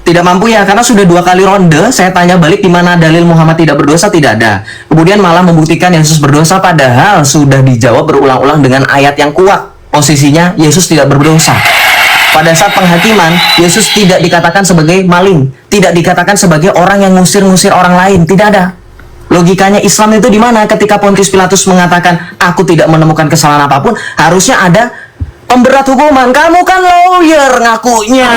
Tidak mampu ya, karena sudah 2 kali ronde saya tanya balik di mana dalil Muhammad tidak berdosa, tidak ada. Kemudian malah membuktikan Yesus berdosa, padahal sudah dijawab berulang-ulang dengan ayat yang kuat. Posisinya Yesus tidak berdosa. Pada saat penghakiman, Yesus tidak dikatakan sebagai maling, tidak dikatakan sebagai orang yang ngusir-ngusir orang lain, tidak ada. Logikanya Islam itu di mana ketika Pontius Pilatus mengatakan aku tidak menemukan kesalahan apapun, harusnya ada pemberat hukuman. Kamu kan lawyer ngakunya.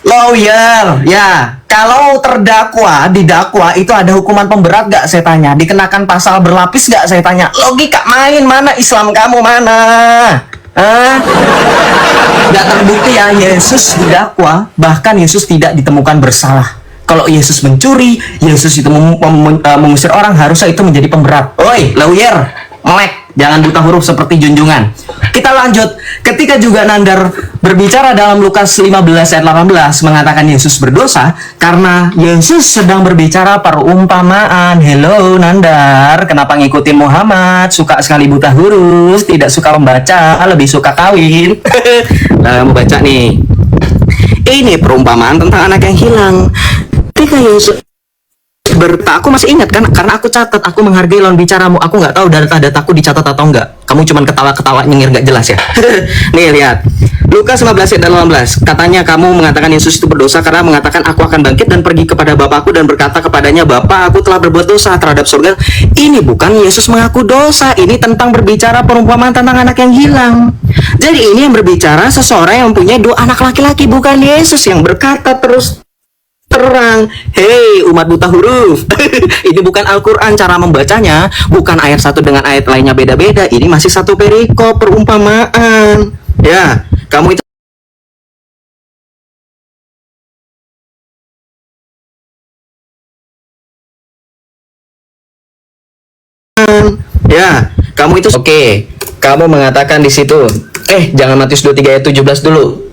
Lawyer, ya. Kalau terdakwa, didakwa itu ada hukuman pemberat gak saya tanya? Dikenakan pasal berlapis gak saya tanya? Logika main, mana Islam kamu mana? Gak terbukti ya, Yesus didakwa, bahkan Yesus tidak ditemukan bersalah. Kalau Yesus mencuri, Yesus itu mengusir orang, harusnya itu menjadi pemberat. Oi, lawyer, melek. Jangan buta huruf seperti junjungan. Kita lanjut. Ketika juga Nandar berbicara dalam Lukas 15 ayat 18 mengatakan Yesus berdosa karena Yesus sedang berbicara perumpamaan. Hello Nandar, kenapa ngikutin Muhammad? Suka sekali buta huruf, tidak suka membaca, lebih suka kawin. Nah, mau baca nih. Ini perumpamaan tentang anak yang hilang. Ketika Yesus aku masih ingat kan, karena aku catat, aku menghargai lawan bicaramu. Aku nggak tahu data-dataku dicatat atau enggak. Kamu cuman ketawa-ketawa nyengir nggak jelas ya. Nih lihat, Lukas 15 ayat 18. Katanya kamu mengatakan Yesus itu berdosa karena mengatakan aku akan bangkit dan pergi kepada Bapakku dan berkata kepadanya, Bapa, aku telah berbuat dosa terhadap surga. Ini bukan Yesus mengaku dosa, ini tentang berbicara perumpamaan tentang anak yang hilang. Jadi ini yang berbicara seseorang yang mempunyai 2 anak laki-laki, bukan Yesus yang berkata terus terang, hei umat buta huruf. Ini bukan Al-Quran cara membacanya, bukan ayat satu dengan ayat lainnya beda-beda. Ini masih satu perikop perumpamaan. Ya, kamu itu oke. Kamu mengatakan di situ, jangan Matius 23 ayat 17 dulu.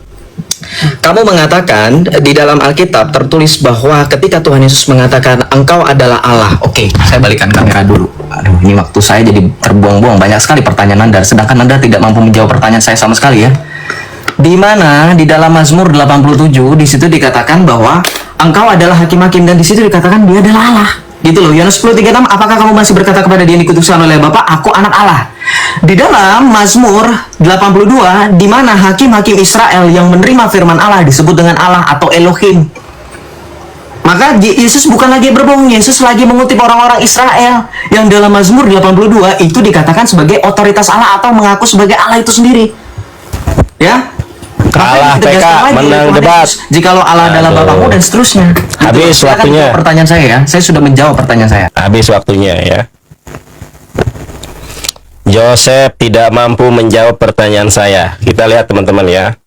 Kamu mengatakan di dalam Alkitab tertulis bahwa ketika Tuhan Yesus mengatakan engkau adalah Allah. Oke, saya balikan kamera dulu. Aduh, ini waktu saya jadi terbuang-buang. Banyak sekali pertanyaan Anda, sedangkan Anda tidak mampu menjawab pertanyaan saya sama sekali ya. Di mana di dalam Mazmur 87 di situ dikatakan bahwa engkau adalah hakim-hakim, dan di situ dikatakan dia adalah Allah. Gitu loh. Yohanes 10:36, apakah kamu masih berkata kepada dia yang dikutuskan oleh Bapa, aku anak Allah? Di dalam Mazmur 82, di mana hakim-hakim Israel yang menerima firman Allah disebut dengan Allah atau Elohim. Maka Yesus bukan lagi berbohong, Yesus lagi mengutip orang-orang Israel yang dalam Mazmur 82 itu dikatakan sebagai otoritas Allah atau mengaku sebagai Allah itu sendiri. Ya. Kalah PK, menang debat. Jikalau Allah adalah Bapakmu dan seterusnya. Habis waktunya. Pertanyaan saya ya, saya sudah menjawab pertanyaan saya. Habis waktunya ya. Joseph tidak mampu menjawab pertanyaan saya. Kita lihat teman-teman ya.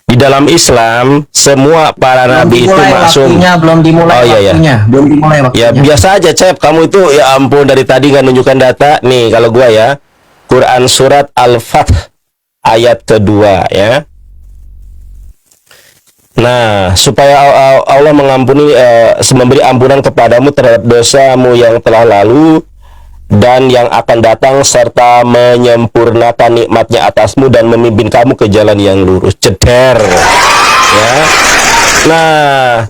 Di dalam Islam semua para nabi itu maksum. Belum dimulai waktunya. Belum dimulai waktunya. Ya biasa aja Cep, kamu itu ya ampun dari tadi nggak nunjukkan data. Nih kalau gua ya, Quran surat Al-Fath ayat kedua ya. Nah, supaya Allah mengampuni, memberi ampunan kepadamu terhadap dosamu yang telah lalu dan yang akan datang, serta menyempurnakan nikmatnya atasmu dan memimpin kamu ke jalan yang lurus. Ceder ya. Nah,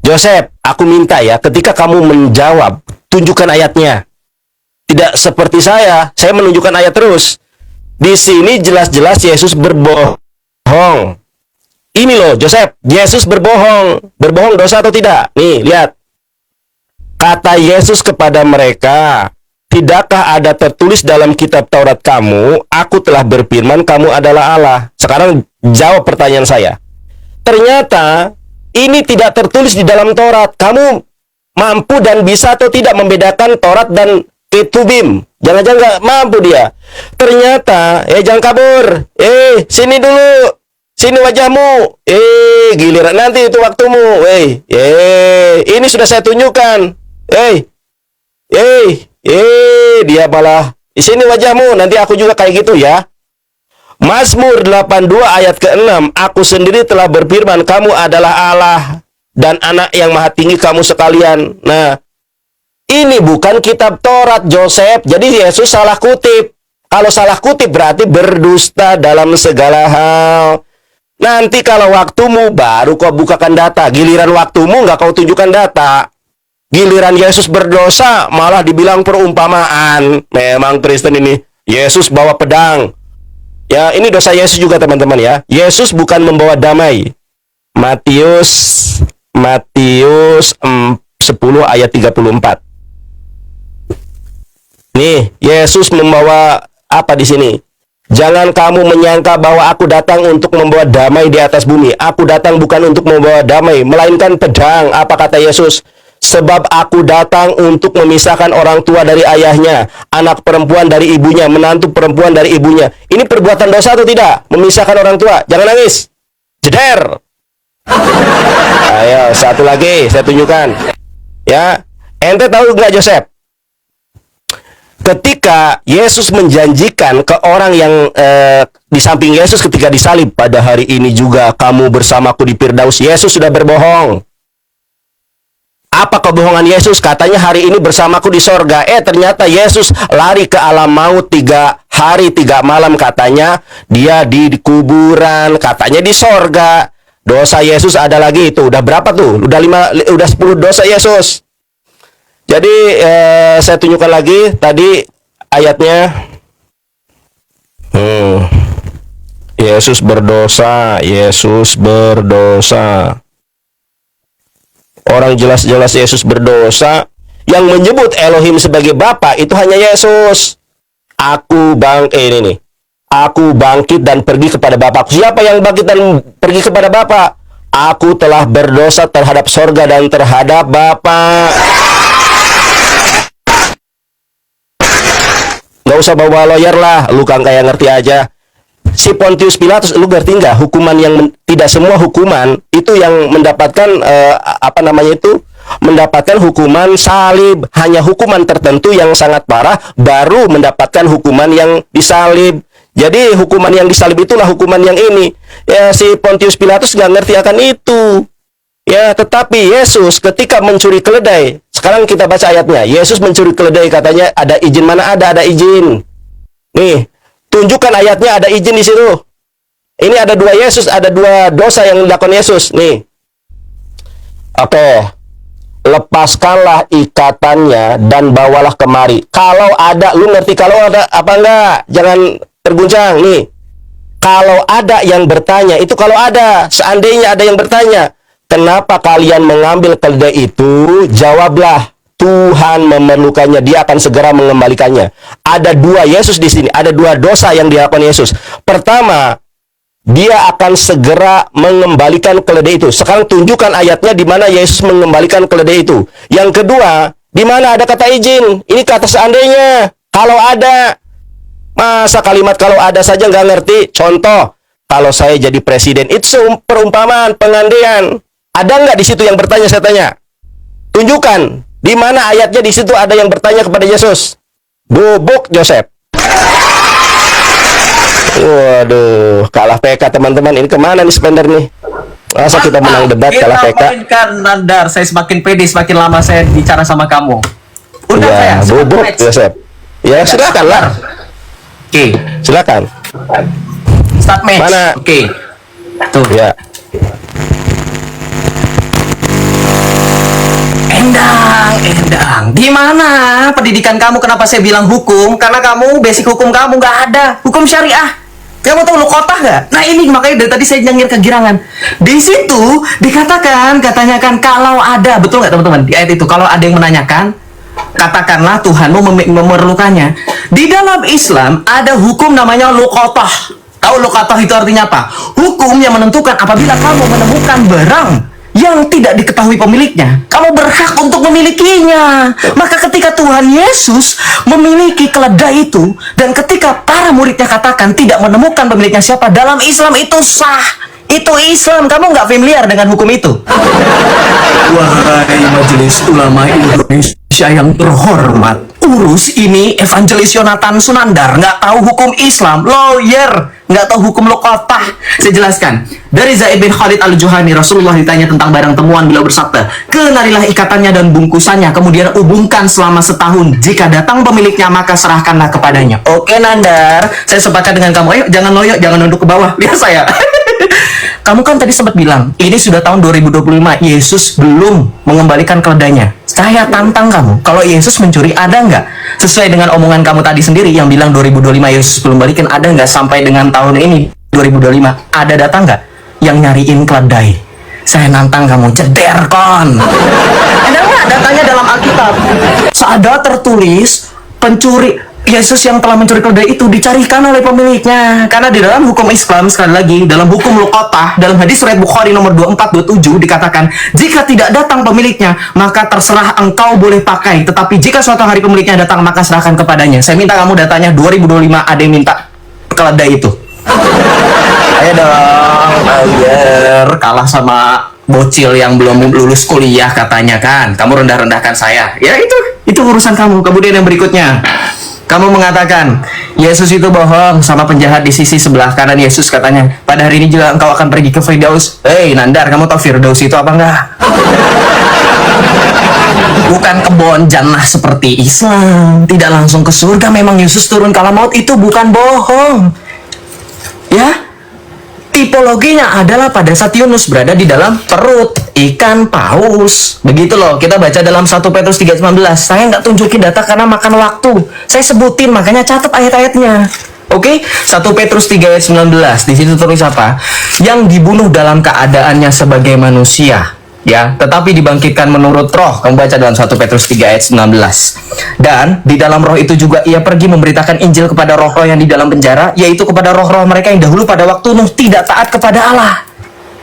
Joseph, aku minta ya, ketika kamu menjawab, tunjukkan ayatnya. Tidak seperti saya menunjukkan ayat terus. Di sini jelas-jelas Yesus berbohong. Ini loh, Joseph, Yesus berbohong. Berbohong dosa atau tidak? Nih, lihat. Kata Yesus kepada mereka, tidakkah ada tertulis dalam kitab Taurat kamu, aku telah berfirman kamu adalah Allah. Sekarang jawab pertanyaan saya. Ternyata ini tidak tertulis di dalam Taurat. Kamu mampu dan bisa atau tidak membedakan Taurat dan Ketubim. Jangan-jangan nggak mampu dia. Ternyata, jangan kabur. Sini dulu. Sini wajahmu. Giliran nanti itu waktumu. Ini sudah saya tunjukkan. Dia malah. Di sini wajahmu. Nanti aku juga kayak gitu ya. Mazmur 82 ayat ke-6. Aku sendiri telah berfirman, kamu adalah Allah dan anak yang maha tinggi kamu sekalian. Nah, ini bukan kitab Taurat, Joseph. Jadi Yesus salah kutip. Kalau salah kutip berarti berdusta dalam segala hal. Nanti kalau waktumu baru kau bukakan data. Giliran waktumu nggak kau tunjukkan data. Giliran Yesus berdosa malah dibilang perumpamaan. Memang Kristen ini. Yesus bawa pedang. Ya, ini dosa Yesus juga teman-teman ya. Yesus bukan membawa damai. Matius 10 ayat 34. Nih, Yesus membawa apa di sini? Jangan kamu menyangka bahwa aku datang untuk membawa damai di atas bumi. Aku datang bukan untuk membawa damai, melainkan pedang. Apa kata Yesus? Sebab aku datang untuk memisahkan orang tua dari ayahnya, anak perempuan dari ibunya, menantu perempuan dari ibunya. Ini perbuatan dosa atau tidak? Memisahkan orang tua. Jangan nangis. Jeder. Ayo, satu lagi saya tunjukkan. Ya, ente tahu nggak Joseph? Ketika Yesus menjanjikan ke orang yang di samping Yesus ketika disalib, pada hari ini juga kamu bersamaku di Firdaus, Yesus sudah berbohong. Apa kebohongan Yesus? Katanya hari ini bersamaku di sorga. Ternyata Yesus lari ke alam maut 3 hari 3 malam. Katanya dia di kuburan, katanya di sorga. Dosa Yesus ada lagi itu. Udah berapa tuh? Udah 10 dosa Yesus. Jadi saya tunjukkan lagi tadi ayatnya. Yesus berdosa, Yesus berdosa. Orang jelas-jelas Yesus berdosa. Yang menyebut Elohim sebagai Bapa itu hanya Yesus. Aku bangkit dan pergi kepada Bapakku. Siapa yang bangkit dan pergi kepada Bapa? Aku telah berdosa terhadap sorga dan terhadap Bapa. Gak usah bawa lawyer lah, lu kan kayak ngerti aja. Si Pontius Pilatus, lu ngerti nggak? Hukuman yang tidak semua hukuman itu yang mendapatkan mendapatkan hukuman salib. Hanya hukuman tertentu yang sangat parah baru mendapatkan hukuman yang disalib. Jadi hukuman yang disalib itulah hukuman yang ini. Ya, si Pontius Pilatus nggak ngerti akan itu. Ya, tetapi Yesus ketika mencuri keledai, sekarang kita baca ayatnya. Yesus mencuri keledai, katanya ada izin, mana ada izin. Nih, tunjukkan ayatnya ada izin di situ. Ini ada 2 Yesus, ada 2 dosa yang dilakukan Yesus. Nih. Oke. Lepaskanlah ikatannya dan bawalah kemari. Kalau ada, lu ngerti kalau ada apa enggak? Jangan terguncang nih. Kalau ada yang bertanya, itu kalau ada, seandainya ada yang bertanya, kenapa kalian mengambil keledai itu? Jawablah, Tuhan memerlukannya, dia akan segera mengembalikannya. Ada 2 Yesus di sini, ada 2 dosa yang dilakukan Yesus. Pertama, dia akan segera mengembalikan keledai itu. Sekarang tunjukkan ayatnya di mana Yesus mengembalikan keledai itu. Yang kedua, di mana ada kata izin? Ini kata seandainya. Kalau ada, masa kalimat kalau ada saja nggak ngerti? Contoh, kalau saya jadi presiden, itu perumpamaan, pengandaian. Ada nggak di situ yang bertanya? Saya tanya. Tunjukkan di mana ayatnya di situ ada yang bertanya kepada Yesus. Bubuk Joseph. Waduh, kalah PK teman-teman. Ini kemana nih spender nih? Masa kita menang debat kalah PK? Kita mainkan Nandar. Saya semakin pede semakin lama saya bicara sama kamu. Undang Ya, saya. bubuk Joseph. Ya, silakan lah. Oke. Silakan. Start match. Mana? Oke. Tuh. Ya. Endang. Gimana pendidikan kamu? Kenapa saya bilang hukum? Karena kamu basic hukum kamu nggak ada. Hukum syariah. Kamu tahu Luqatah nggak? Nah ini makanya dari tadi saya nyengir kegirangan. Di situ dikatakan, katanya kan kalau ada, betul nggak teman-teman? Di ayat itu kalau ada yang menanyakan, katakanlah Tuhanmu memerlukannya. Di dalam Islam ada hukum namanya Luqatah. Tahu Luqatah itu artinya apa? Hukum yang menentukan apabila kamu menemukan barang yang tidak diketahui pemiliknya, kamu berhak untuk memilikinya. Maka ketika Tuhan Yesus memiliki keledai itu, dan ketika para muridnya katakan tidak menemukan pemiliknya siapa, dalam Islam itu sah. Itu Islam. Kamu nggak familiar dengan hukum itu? Wahai Majelis Ulama Indonesia yang terhormat, urus ini Evangelis Yonatan Sunandar nggak tahu hukum Islam, lawyer nggak tahu hukum lokotah. Saya jelaskan. Dari Zaid bin Khalid al-Juhani, Rasulullah ditanya tentang barang temuan, beliau bersabda, kenalilah ikatannya dan bungkusannya, kemudian hubungkan selama setahun. Jika datang pemiliknya, maka serahkanlah kepadanya. Oke Nandar, saya sepakat dengan kamu. Ayo jangan loyo, jangan nunduk ke bawah. Biar saya. Kamu kan tadi sempat bilang, ini sudah tahun 2025, Yesus belum mengembalikan keledainya. Saya tantang kamu, kalau Yesus mencuri, ada nggak? Sesuai dengan omongan kamu tadi sendiri yang bilang 2025 Yesus belum balikin, ada nggak sampai dengan tahun ini 2025? Ada data nggak yang nyariin keledai? Saya nantang kamu, jeder kon. Ada nggak datanya dalam Alkitab? Ada tertulis pencuri Yesus yang telah mencuri keledai itu dicarikan oleh pemiliknya. Karena di dalam hukum Islam, sekali lagi, dalam hukum luqatah, dalam hadis riwayat Bukhari nomor 2427 dikatakan, jika tidak datang pemiliknya, maka terserah engkau boleh pakai. Tetapi jika suatu hari pemiliknya datang, maka serahkan kepadanya. Saya minta kamu datanya 2025, ada yang minta keledai itu. Ayo dong, biar kalah sama bocil yang belum lulus kuliah katanya kan. Kamu rendah-rendahkan saya. Ya itu urusan kamu. Kemudian yang berikutnya, kamu mengatakan Yesus itu bohong sama penjahat di sisi sebelah kanan Yesus katanya. Pada hari ini juga engkau akan pergi ke Firdaus. Hei Nandar, kamu tahu Firdaus itu apa enggak? Bukan kebun jannah seperti Islam. Tidak langsung ke surga. Memang Yesus turun kala maut, itu bukan bohong. Ya, tipologinya adalah pada saat Yunus berada di dalam perut ikan paus. Begitu loh, kita baca dalam 1 Petrus 3:19. Saya nggak tunjukin data karena makan waktu. Saya sebutin, makanya catat ayat-ayatnya. Oke, 1 Petrus 3:19. Di situ tulis apa? Yang dibunuh dalam keadaannya sebagai manusia, ya, tetapi dibangkitkan menurut roh. Kamu baca dalam 1 Petrus 3:19. Dan di dalam roh itu juga ia pergi memberitakan Injil kepada roh-roh yang di dalam penjara, yaitu kepada roh-roh mereka yang dahulu pada waktu Nuh tidak taat kepada Allah.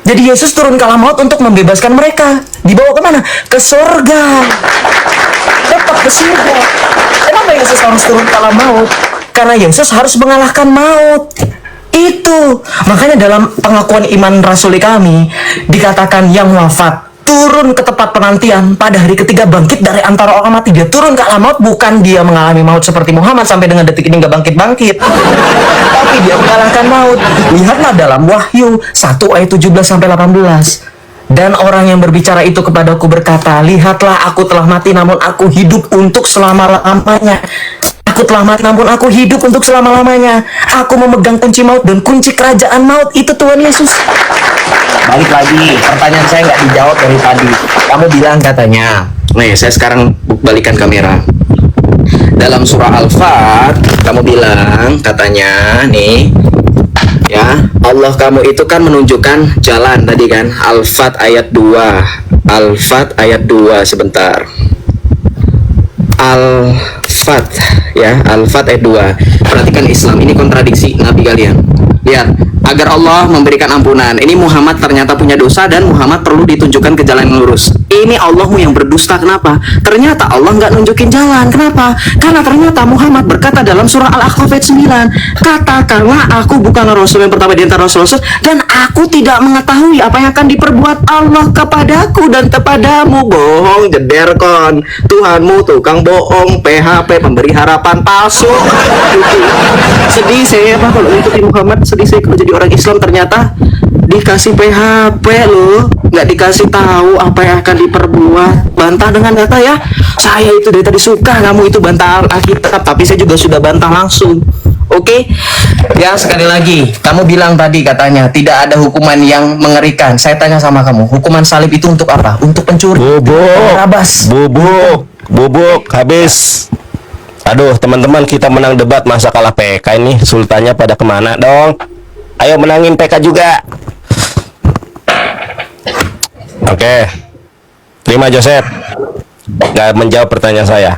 Jadi Yesus turun kala maut untuk membebaskan mereka. Dibawa kemana? Ke surga. Tetap ke surga. Kenapa Yesus harus turun kala maut? Karena Yesus harus mengalahkan maut. Itu makanya dalam pengakuan iman rasuli kami dikatakan yang wafat turun ke tempat penantian pada hari ketiga bangkit dari antara orang mati. Dia turun ke alam maut, bukan dia mengalami maut seperti Muhammad sampai dengan detik ini nggak bangkit-bangkit, tapi dia mengalahkan maut. Lihatlah dalam Wahyu 1 ayat 17 sampai 18. Dan orang yang berbicara itu kepadaku berkata, lihatlah aku telah mati namun aku hidup untuk selama-lamanya. Aku telah mati namun aku hidup untuk selama-lamanya. Aku memegang kunci maut dan kunci kerajaan maut. Itu Tuhan Yesus. Balik lagi, pertanyaan saya nggak dijawab dari tadi. Kamu bilang katanya, nih saya sekarang balikan kamera. Dalam surah Al-Fat, kamu bilang katanya, nih, ya, Allah kamu itu kan menunjukkan jalan tadi kan. Al-Fat ayat 2. Al-Fat ayat 2, sebentar. Al-Fat, ya, Al-Fat ayat 2. Perhatikan Islam, ini kontradiksi Nabi kalian. Lihat, agar Allah memberikan ampunan. Ini Muhammad ternyata punya dosa dan Muhammad perlu ditunjukkan ke jalan yang lurus. Ini Allahmu yang berdusta, kenapa? Ternyata Allah nggak nunjukin jalan, kenapa? Karena ternyata Muhammad berkata dalam surah Al-Ahqaf ayat 9, katakanlah aku bukan Rasul yang pertama di antara Rasul dan aku tidak mengetahui apa yang akan diperbuat Allah kepadaku dan kepadamu. Bohong, jeder kon. Tuhanmu tukang bohong, PHP, pemberi harapan palsu. Sedih saya apa kalau ikuti Muhammad, sedih saya kalau jadi orang Islam ternyata dikasih PHP loh, nggak dikasih tahu apa yang akan diperbuat. Bantah dengan data ya. Saya itu dari tadi suka kamu itu bantah Alkitab, tapi saya juga sudah bantah langsung. Oke, ya sekali lagi, kamu bilang tadi katanya tidak ada hukuman yang mengerikan. Saya tanya sama kamu, hukuman salib itu untuk apa? Untuk pencuri. Bubuk, habis. Aduh, teman-teman, kita menang debat masa kalah PK ini. Sultannya pada kemana dong? Ayo menangin PK juga. Oke. Terima Joseph. Nggak menjawab pertanyaan saya.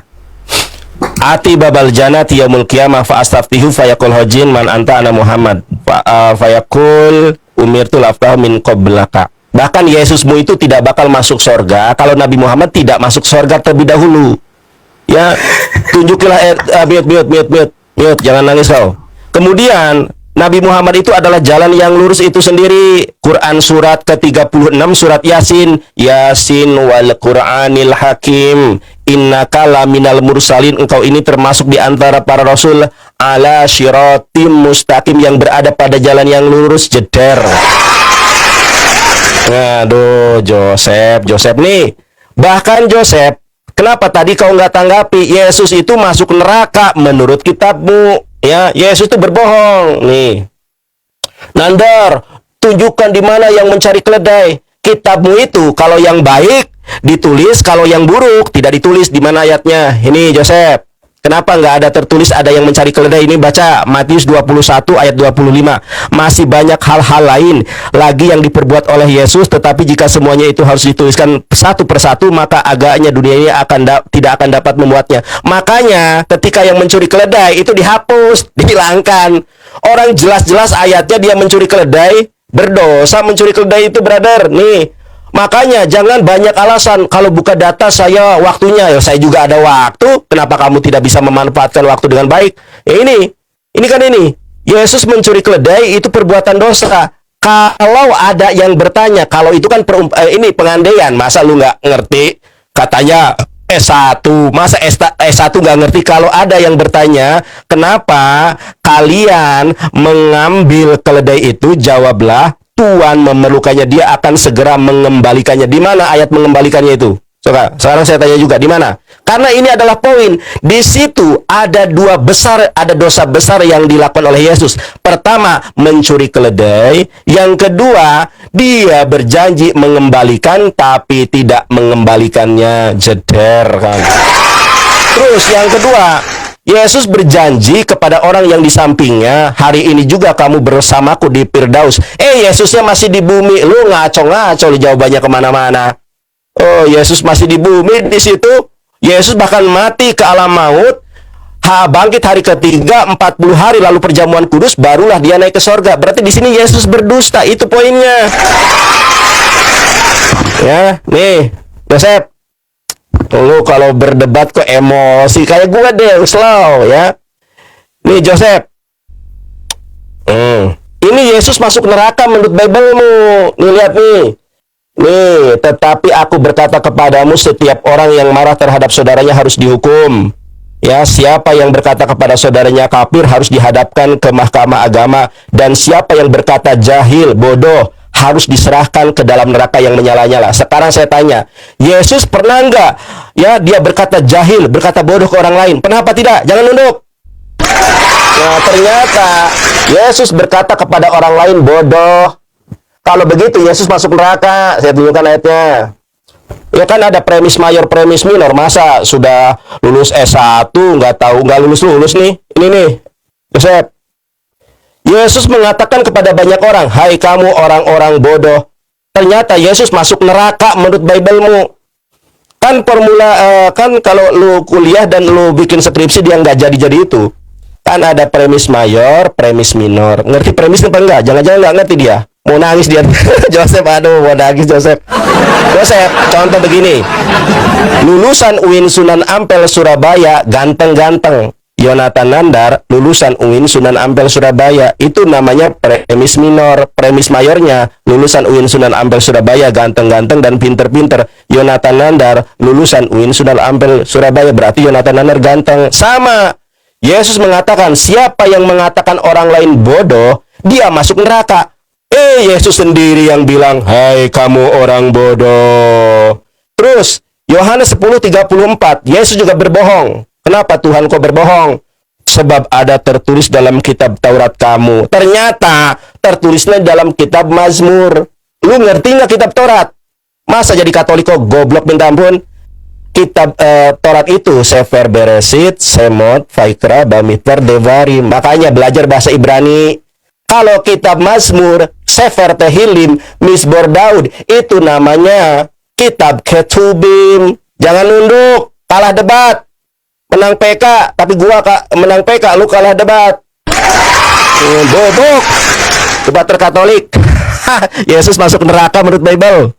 Ati babal janati yaumul qiyamah fa astaftihu fayaqul hojin man anta ana Muhammad. Fayaqul umirtu laftahu min qablaka. Bahkan Yesusmu itu tidak bakal masuk surga kalau Nabi Muhammad tidak masuk surga terlebih dahulu. Ya, tunjukilah mute, jangan nangis kau. Kemudian Nabi Muhammad itu adalah jalan yang lurus itu sendiri. Quran surat ke-36 surat Yasin. Yasin wal Qur'anil Hakim. Innaka laminal mursalin. Engkau ini termasuk di antara para rasul ala syiratim mustaqim, yang berada pada jalan yang lurus jeder. Aduh, Joseph nih. Bahkan Joseph, kenapa tadi kau nggak tanggapi? Yesus itu masuk neraka menurut kitabmu. Ya, Yesus itu berbohong. Nih, Nandar, tunjukkan di mana yang mencari keledai. Kitabmu itu kalau yang baik ditulis, kalau yang buruk tidak ditulis. Di mana ayatnya? Ini Joseph. Kenapa nggak ada tertulis ada yang mencari keledai? Ini baca Matius 21 ayat 25. Masih banyak hal-hal lain lagi yang diperbuat oleh Yesus, tetapi jika semuanya itu harus dituliskan satu persatu, maka agaknya dunia ini tidak akan dapat membuatnya. Makanya ketika yang mencuri keledai itu dihapus, dihilangkan. Orang jelas-jelas ayatnya dia mencuri keledai, berdosa mencuri keledai itu, brother. Nih, makanya jangan banyak alasan. Kalau buka data saya waktunya, ya saya juga ada waktu. Kenapa kamu tidak bisa memanfaatkan waktu dengan baik? Ya ini kan ini. Yesus mencuri keledai itu perbuatan dosa. Kalau ada yang bertanya, kalau itu kan ini pengandaian, masa lu nggak ngerti? Katanya S1, masa S1 nggak ngerti? Kalau ada yang bertanya, kenapa kalian mengambil keledai itu? Jawablah, Tuhan memerlukannya, dia akan segera mengembalikannya. Di mana ayat mengembalikannya itu? Sekarang saya tanya juga, di mana? Karena ini adalah poin. Di situ ada ada dosa besar yang dilakukan oleh Yesus. Pertama, mencuri keledai. Yang kedua, dia berjanji mengembalikan tapi tidak mengembalikannya. Jeder kan. Terus yang kedua, Yesus berjanji kepada orang yang di sampingnya, hari ini juga kamu bersamaku di Firdaus. Yesusnya masih di bumi. Lu ngaco-ngaco lu jawabannya kemana-mana. Oh, Yesus masih di bumi di situ. Yesus bahkan mati ke alam maut. Bangkit hari ketiga 40 hari lalu perjamuan kudus, barulah dia naik ke sorga. Berarti di sini Yesus berdusta. Itu poinnya. Ya, nih, Joseph. Lu kalau berdebat kok emosi kayak gue deh, slow ya. Nih Joseph, ini Yesus masuk neraka menurut Bible-mu. Nih lihat nih. Nih, tetapi aku berkata kepadamu, setiap orang yang marah terhadap saudaranya harus dihukum. Ya, siapa yang berkata kepada saudaranya kafir harus dihadapkan ke mahkamah agama, dan siapa yang berkata jahil, bodoh, harus diserahkan ke dalam neraka yang menyala-nyala. Sekarang saya tanya, Yesus pernah enggak ya dia berkata jahil, berkata bodoh ke orang lain? Pernah apa tidak? Jangan nunduk. Nah, ternyata Yesus berkata kepada orang lain bodoh. Kalau begitu Yesus masuk neraka. Saya tunjukkan ayatnya. Ya kan ada premis mayor, premis minor. Masa sudah lulus S1 nggak lulus nih. Ini nih, Joseph. Yesus mengatakan kepada banyak orang, hai kamu orang-orang bodoh. Ternyata Yesus masuk neraka menurut Bible-mu. Kan kan kalau lu kuliah dan lu bikin skripsi dia nggak jadi itu. Kan ada premis mayor, premis minor. Ngerti premis apa enggak? Jangan-jangan nggak ngerti dia. Mau nangis dia. Joseph, aduh, mau nangis Joseph. Joseph, contoh begini. Lulusan UIN Sunan Ampel Surabaya, ganteng-ganteng. Yonatan Nandar, lulusan UIN Sunan Ampel Surabaya, itu namanya premis minor. Premis mayornya, lulusan UIN Sunan Ampel Surabaya, ganteng-ganteng dan pinter-pinter. Yonatan Nandar, lulusan UIN Sunan Ampel Surabaya, berarti Yonatan Nandar ganteng. Sama. Yesus mengatakan, siapa yang mengatakan orang lain bodoh, dia masuk neraka. Yesus sendiri yang bilang, hai kamu orang bodoh. Terus, Yohanes 10:34, Yesus juga berbohong. Kenapa Tuhan kau berbohong? Sebab ada tertulis dalam kitab Taurat kamu. Ternyata tertulisnya dalam kitab Mazmur. Lu ngerti nggak kitab Taurat? Masa jadi Katolik kok goblok minta ampun? Kitab Taurat itu Sefer Beresit, Semot, Vaikra, Bamidbar, Devarim. Makanya belajar bahasa Ibrani. Kalau kitab Mazmur, Sefer Tehilim, Misbor Daud, itu namanya kitab Ketubim. Jangan nunduk, kalah debat. Menang PK, tapi gua menang PK, lu kalah debat. Bobok. Debater Katolik. Yesus masuk neraka menurut Bible.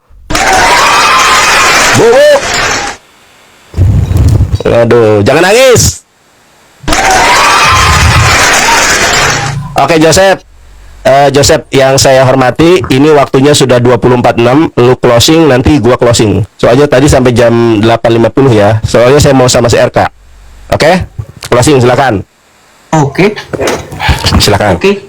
Bu. Aduh, jangan nangis. Oke, Joseph. Joseph yang saya hormati, ini waktunya sudah 24.6. Lu closing, nanti gua closing. Soalnya tadi sampai jam 8.50 ya. Soalnya saya mau sama si RK. Oke? Closing, silakan. Oke. Silakan. Oke.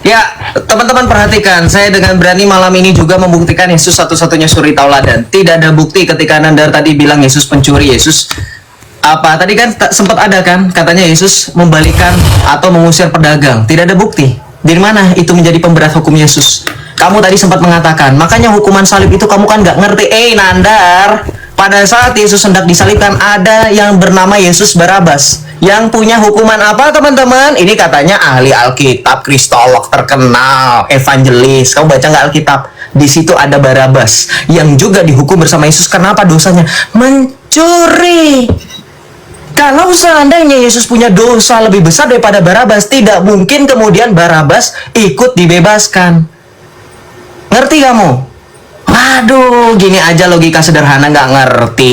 Ya, teman-teman perhatikan, saya dengan berani malam ini juga membuktikan Yesus satu-satunya suri tauladan. Tidak ada bukti ketika Nandar tadi bilang Yesus pencuri. Yesus apa tadi kan sempat ada kan katanya Yesus membalikan atau mengusir pedagang. Tidak ada bukti. Di mana itu menjadi pemberat hukum Yesus? Kamu tadi sempat mengatakan, makanya hukuman salib itu kamu kan nggak ngerti. Nandar, pada saat Yesus hendak disalibkan ada yang bernama Yesus Barabas yang punya hukuman apa, teman-teman? Ini katanya ahli Alkitab, kristolog terkenal, evangelis. Kamu baca nggak Alkitab? Di situ ada Barabas yang juga dihukum bersama Yesus. Kenapa dosanya? Mencuri. Kalau seandainya Yesus punya dosa lebih besar daripada Barabas, tidak mungkin kemudian Barabas ikut dibebaskan. Ngerti kamu? Waduh, gini aja logika sederhana nggak ngerti.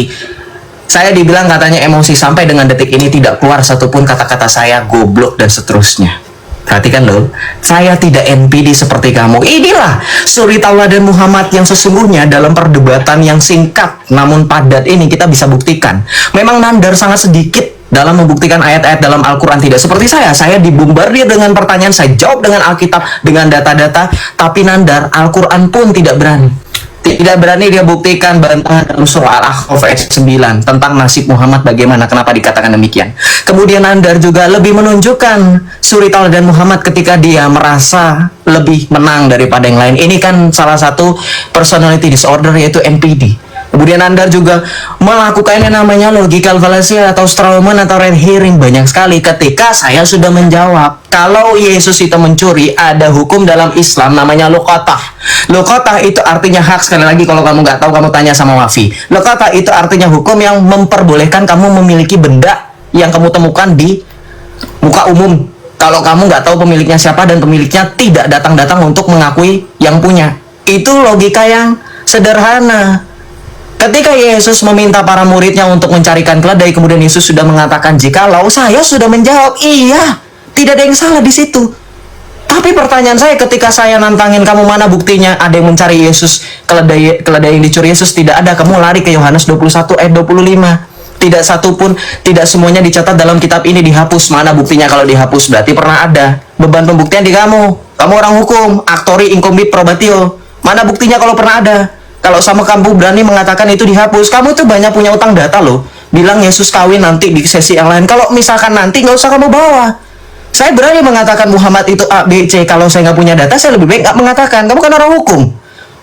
Saya dibilang katanya emosi, sampai dengan detik ini tidak keluar satupun kata-kata saya goblok dan seterusnya. Perhatikan loh, saya tidak NPD seperti kamu. Inilah suri tauladan Muhammad yang sesungguhnya. Dalam perdebatan yang singkat namun padat ini kita bisa buktikan. Memang Nandar sangat sedikit dalam membuktikan ayat-ayat dalam Al-Quran. Tidak seperti saya dibombardir dengan pertanyaan, saya jawab dengan Alkitab, dengan data-data. Tapi Nandar, Al-Quran pun tidak berani. Tidak berani dia buktikan bantahan dalam surah Al-Ahqaf ayat 9 tentang nasib Muhammad bagaimana, kenapa dikatakan demikian. Kemudian Nandar juga lebih menunjukkan suri tauladan Muhammad ketika dia merasa lebih menang daripada yang lain. Ini kan salah satu personality disorder, yaitu NPD. Kemudian Nandar juga melakukan yang namanya logical fallacy atau strawman atau red herring banyak sekali ketika saya sudah menjawab kalau Yesus itu mencuri, ada hukum dalam Islam namanya luqatah. Luqatah itu artinya hak. Sekali lagi kalau kamu nggak tahu, kamu tanya sama Wafi. Luqatah itu artinya hukum yang memperbolehkan kamu memiliki benda yang kamu temukan di muka umum. Kalau kamu nggak tahu pemiliknya siapa dan pemiliknya tidak datang-datang untuk mengakui yang punya. Itu logika yang sederhana. Ketika Yesus meminta para muridnya untuk mencarikan keledai, kemudian Yesus sudah mengatakan, jikalau saya sudah menjawab, iya, tidak ada yang salah di situ. Tapi pertanyaan saya, ketika saya nantangin kamu, mana buktinya ada yang mencari Yesus, keledai yang dicuri Yesus tidak ada. Kamu lari ke Yohanes 21 ayat 25. Tidak satu pun, tidak semuanya dicatat dalam kitab ini dihapus. Mana buktinya kalau dihapus? Berarti pernah ada. Beban pembuktian di kamu. Kamu orang hukum, actori incumbit probatio. Mana buktinya kalau pernah ada? Kalau sama kamu berani mengatakan itu dihapus, kamu tuh banyak punya utang data loh. Bilang Yesus kawin nanti di sesi yang lain. Kalau misalkan nanti, nggak usah kamu bawa. Saya berani mengatakan Muhammad itu A, B, C. Kalau saya nggak punya data, saya lebih baik nggak mengatakan. Kamu kan orang hukum.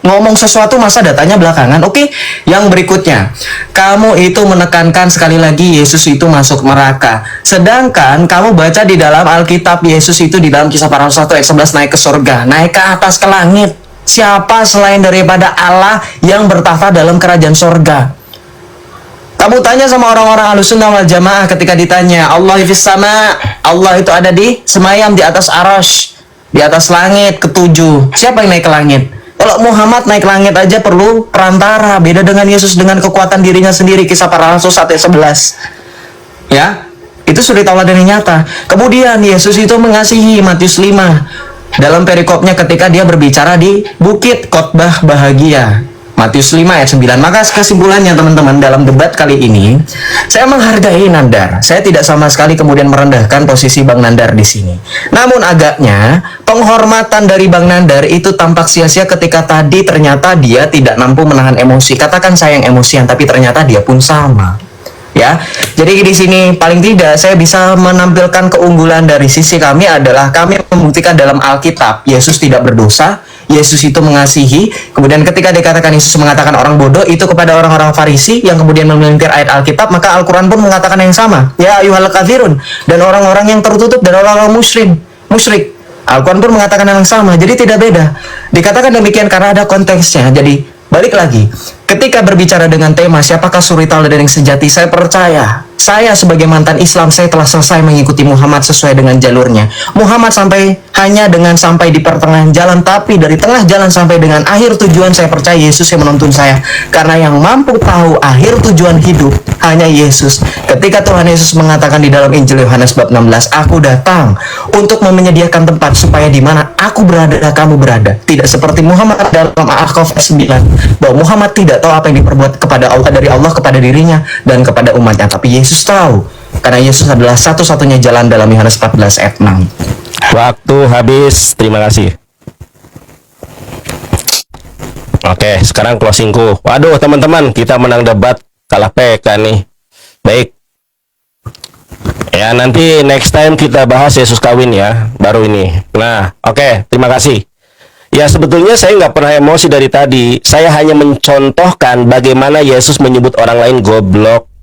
Ngomong sesuatu masa datanya belakangan. Oke, yang berikutnya. Kamu itu menekankan sekali lagi Yesus itu masuk neraka. Sedangkan kamu baca di dalam Alkitab, Yesus itu di dalam Kisah Para Rasul 1 ayat 11 naik ke surga. Naik ke atas ke langit. Siapa selain daripada Allah yang bertahta dalam kerajaan surga? Kamu tanya sama orang-orang Ahlussunnah wal Jamaah ketika ditanya, Allah fis sama, Allah itu ada di semayam di atas arasy, di atas langit ketujuh. Siapa yang naik ke langit? Kalau Muhammad naik langit aja perlu perantara. Beda dengan Yesus dengan kekuatan dirinya sendiri. Kisah Para Rasul 1 ayat 11. Ya, itu sudah tauladan yang nyata. Kemudian Yesus itu mengasihi, Matius 5. Dalam perikopnya ketika dia berbicara di bukit khotbah bahagia, Matius 5 ayat 9. Maka kesimpulannya teman-teman, dalam debat kali ini saya menghargai Nandar. Saya tidak sama sekali kemudian merendahkan posisi Bang Nandar di sini. Namun agaknya penghormatan dari Bang Nandar itu tampak sia-sia ketika tadi ternyata dia tidak mampu menahan emosi. Katakan saya yang emosian, tapi ternyata dia pun sama. Ya, jadi di sini paling tidak saya bisa menampilkan keunggulan dari sisi kami adalah kami membuktikan dalam Alkitab Yesus tidak berdosa, Yesus itu mengasihi. Kemudian ketika dikatakan Yesus mengatakan orang bodoh itu kepada orang-orang Farisi yang kemudian memelintir ayat Alkitab, maka Al-Quran pun mengatakan yang sama. Ya ayyuhal kafirun, dan orang-orang yang tertutup dan orang-orang musyrik. Al-Quran pun mengatakan yang sama. Jadi tidak beda. Dikatakan demikian karena ada konteksnya. Jadi balik lagi, Ketika berbicara dengan tema siapakah suri tauladan yang sejati, saya percaya saya sebagai mantan Islam, saya telah selesai mengikuti Muhammad sesuai dengan jalurnya. Muhammad hanya sampai di pertengahan jalan, tapi dari tengah jalan sampai dengan akhir tujuan, saya percaya Yesus yang menuntun saya. Karena yang mampu tahu akhir tujuan hidup hanya Yesus. Ketika Tuhan Yesus mengatakan di dalam Injil Yohanes bab 16, "Aku datang untuk menyediakan tempat supaya di mana aku berada, kamu berada." Tidak seperti Muhammad dalam Al-Ahqaf 9, bahwa Muhammad tidak tahu apa yang diperbuat kepada Allah, dari Allah kepada dirinya dan kepada umatnya, tapi Yesus tahu, karena Yesus adalah satu-satunya jalan dalam Yohanes 14 ayat 6. Waktu habis. Terima kasih. Oke, sekarang closingku. Waduh, teman-teman, kita menang debat, kalah PK nih. Baik. Ya, nanti next time kita bahas Yesus kawin ya, baru ini. Nah, oke, terima kasih. Ya, sebetulnya saya nggak pernah emosi dari tadi. Saya hanya mencontohkan bagaimana Yesus menyebut orang lain goblok.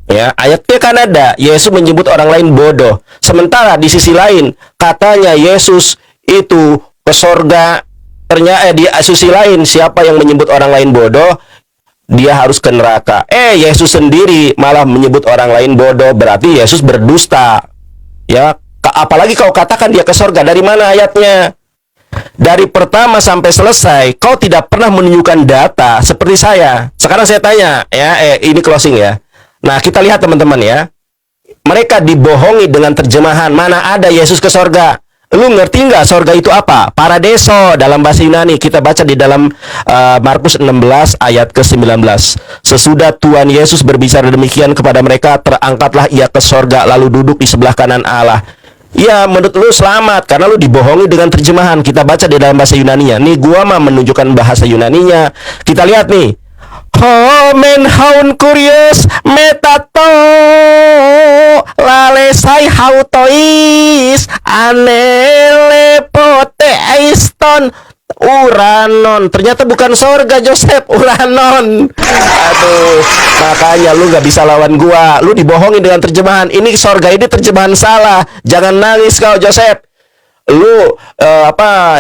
Ya, ayatnya kan ada, Yesus menyebut orang lain bodoh. Sementara di sisi lain, katanya Yesus itu ke sorga. Ternyata di sisi lain, siapa yang menyebut orang lain bodoh, dia harus ke neraka. Yesus sendiri malah menyebut orang lain bodoh, berarti Yesus berdusta. Ya, apalagi kau katakan dia ke sorga. Dari mana ayatnya? Dari pertama sampai selesai, kau tidak pernah menunjukkan data seperti saya. Sekarang saya tanya, ya, ini closing ya. Nah, kita lihat teman-teman ya. Mereka dibohongi dengan terjemahan, mana ada Yesus ke sorga. Lu ngerti nggak sorga itu apa? Paradeso dalam bahasa Yunani. Kita baca di dalam Markus 16 ayat ke-19. Sesudah Tuhan Yesus berbicara demikian kepada mereka, terangkatlah ia ke sorga, lalu duduk di sebelah kanan Allah. Ya, menurut lu selamat karena lu dibohongi dengan terjemahan. Kita baca di dalam bahasa Yunaninya. Nih, gua mah menunjukkan bahasa Yunaninya. Kita lihat nih. Homen haun kurios metato lalesai hautois anele pote aiston Uranon. Ternyata bukan sorga, Joseph, Uranon. Aduh, makanya lu gak bisa lawan gua. Lu dibohongin dengan terjemahan. Ini sorga, ini terjemahan salah. Jangan nangis kau, Joseph. Lu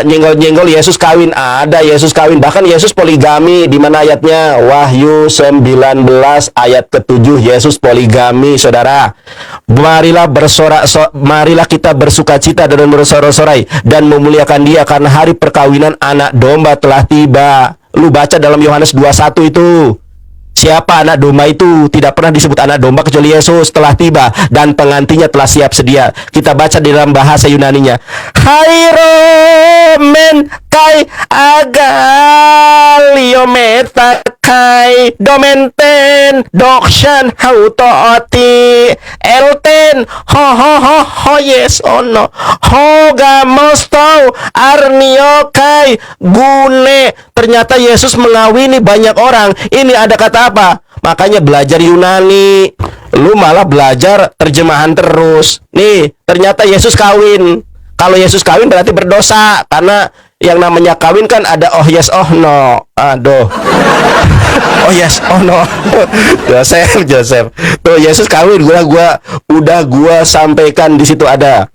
nyenggol-nyenggol Yesus kawin. Ada Yesus kawin, bahkan Yesus poligami. Di mana ayatnya? Wahyu 19 ayat ke-7, Yesus poligami, saudara. Marilah kita bersukacita dan bersorak-sorai dan memuliakan dia, karena hari perkawinan anak domba telah tiba. Lu baca dalam Yohanes 21 itu. Siapa anak domba itu? Tidak pernah disebut anak domba kecuali Yesus telah tiba dan pengantinnya telah siap sedia. Kita baca di dalam bahasa Yunaninya. Hairomen kai agaliometa kai domenten dokshan hautooti elten ho yes ono hoga mostau arnio kai gune. Ternyata Yesus mengawini banyak orang. Ini ada kata apa? Makanya belajar Yunani. Lu malah belajar terjemahan terus. Nih, ternyata Yesus kawin. Kalau Yesus kawin berarti berdosa, karena yang namanya kawin kan ada oh yes oh no. Aduh. Oh yes oh no. Joseph. Tuh Yesus kawin, gua sampaikan di situ ada.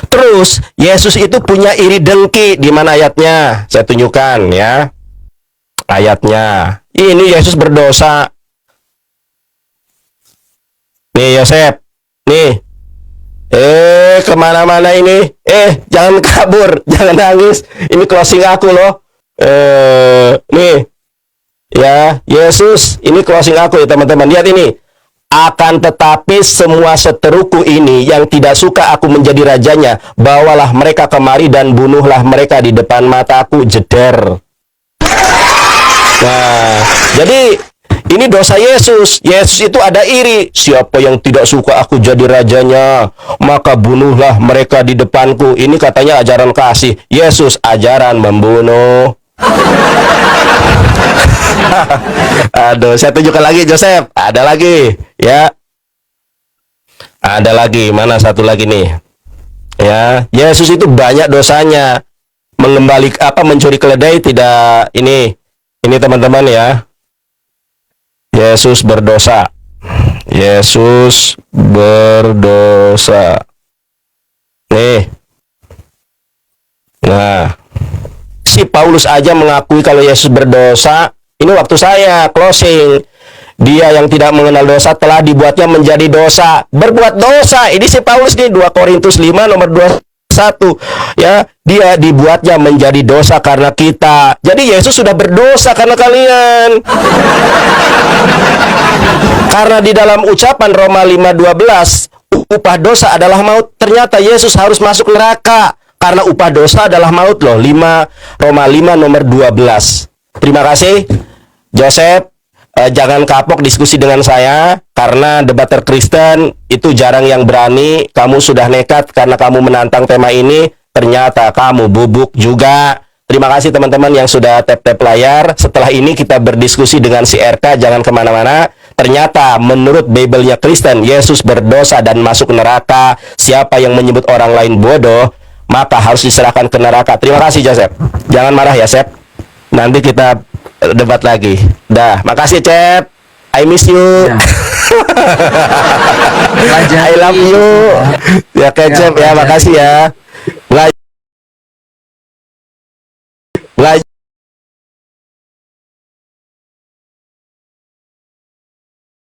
Terus Yesus itu punya iri dengki. Di mana ayatnya? Saya tunjukkan ya. Ayatnya. Ini Yesus berdosa. Nih Yosef. Nih. Kemana-mana ini? Jangan kabur, jangan nangis. Ini closing aku loh. Nih. Ya, Yesus. Ini closing aku ya teman-teman. Lihat ini. Akan tetapi semua seteruku ini yang tidak suka aku menjadi rajanya, bawalah mereka kemari dan bunuhlah mereka di depan mataku. Jeder. Nah, jadi ini dosa Yesus. Yesus itu ada iri. Siapa yang tidak suka aku jadi rajanya, maka bunuhlah mereka di depanku. Ini katanya ajaran kasih. Yesus ajaran membunuh. Aduh, saya tunjukkan lagi Joseph. Ada lagi, ya. Ada lagi, mana satu lagi nih? Ya, Yesus itu banyak dosanya. Mencuri keledai tidak ini teman-teman ya. Yesus berdosa. Yesus berdosa. Nih. Nah, si Paulus aja mengakui kalau Yesus berdosa. Ini waktu saya closing. Dia yang tidak mengenal dosa telah dibuatnya menjadi dosa. Berbuat dosa. Ini si Paulus nih 2 Korintus 5 nomor 21. Ya, dia dibuatnya menjadi dosa karena kita. Jadi Yesus sudah berdosa karena kalian. Karena di dalam ucapan Roma 5:12, upah dosa adalah maut. Ternyata Yesus harus masuk neraka karena upah dosa adalah maut loh. Roma 5 nomor 12. Terima kasih Joseph. Jangan kapok diskusi dengan saya, karena debater Kristen itu jarang yang berani. Kamu sudah nekat karena kamu menantang tema ini, ternyata kamu bubuk juga. Terima kasih teman-teman yang sudah tap-tap layar. Setelah ini kita berdiskusi dengan si RK, jangan kemana-mana. Ternyata menurut Bible-nya Kristen, Yesus berdosa dan masuk neraka. Siapa yang menyebut orang lain bodoh, maka harus diserahkan ke neraka. Terima kasih Joseph. Jangan marah ya Sep. Nanti kita debat lagi. Dah, makasih Cep. I miss you. Ya. I love you. Ya Cep ya, makasih ya.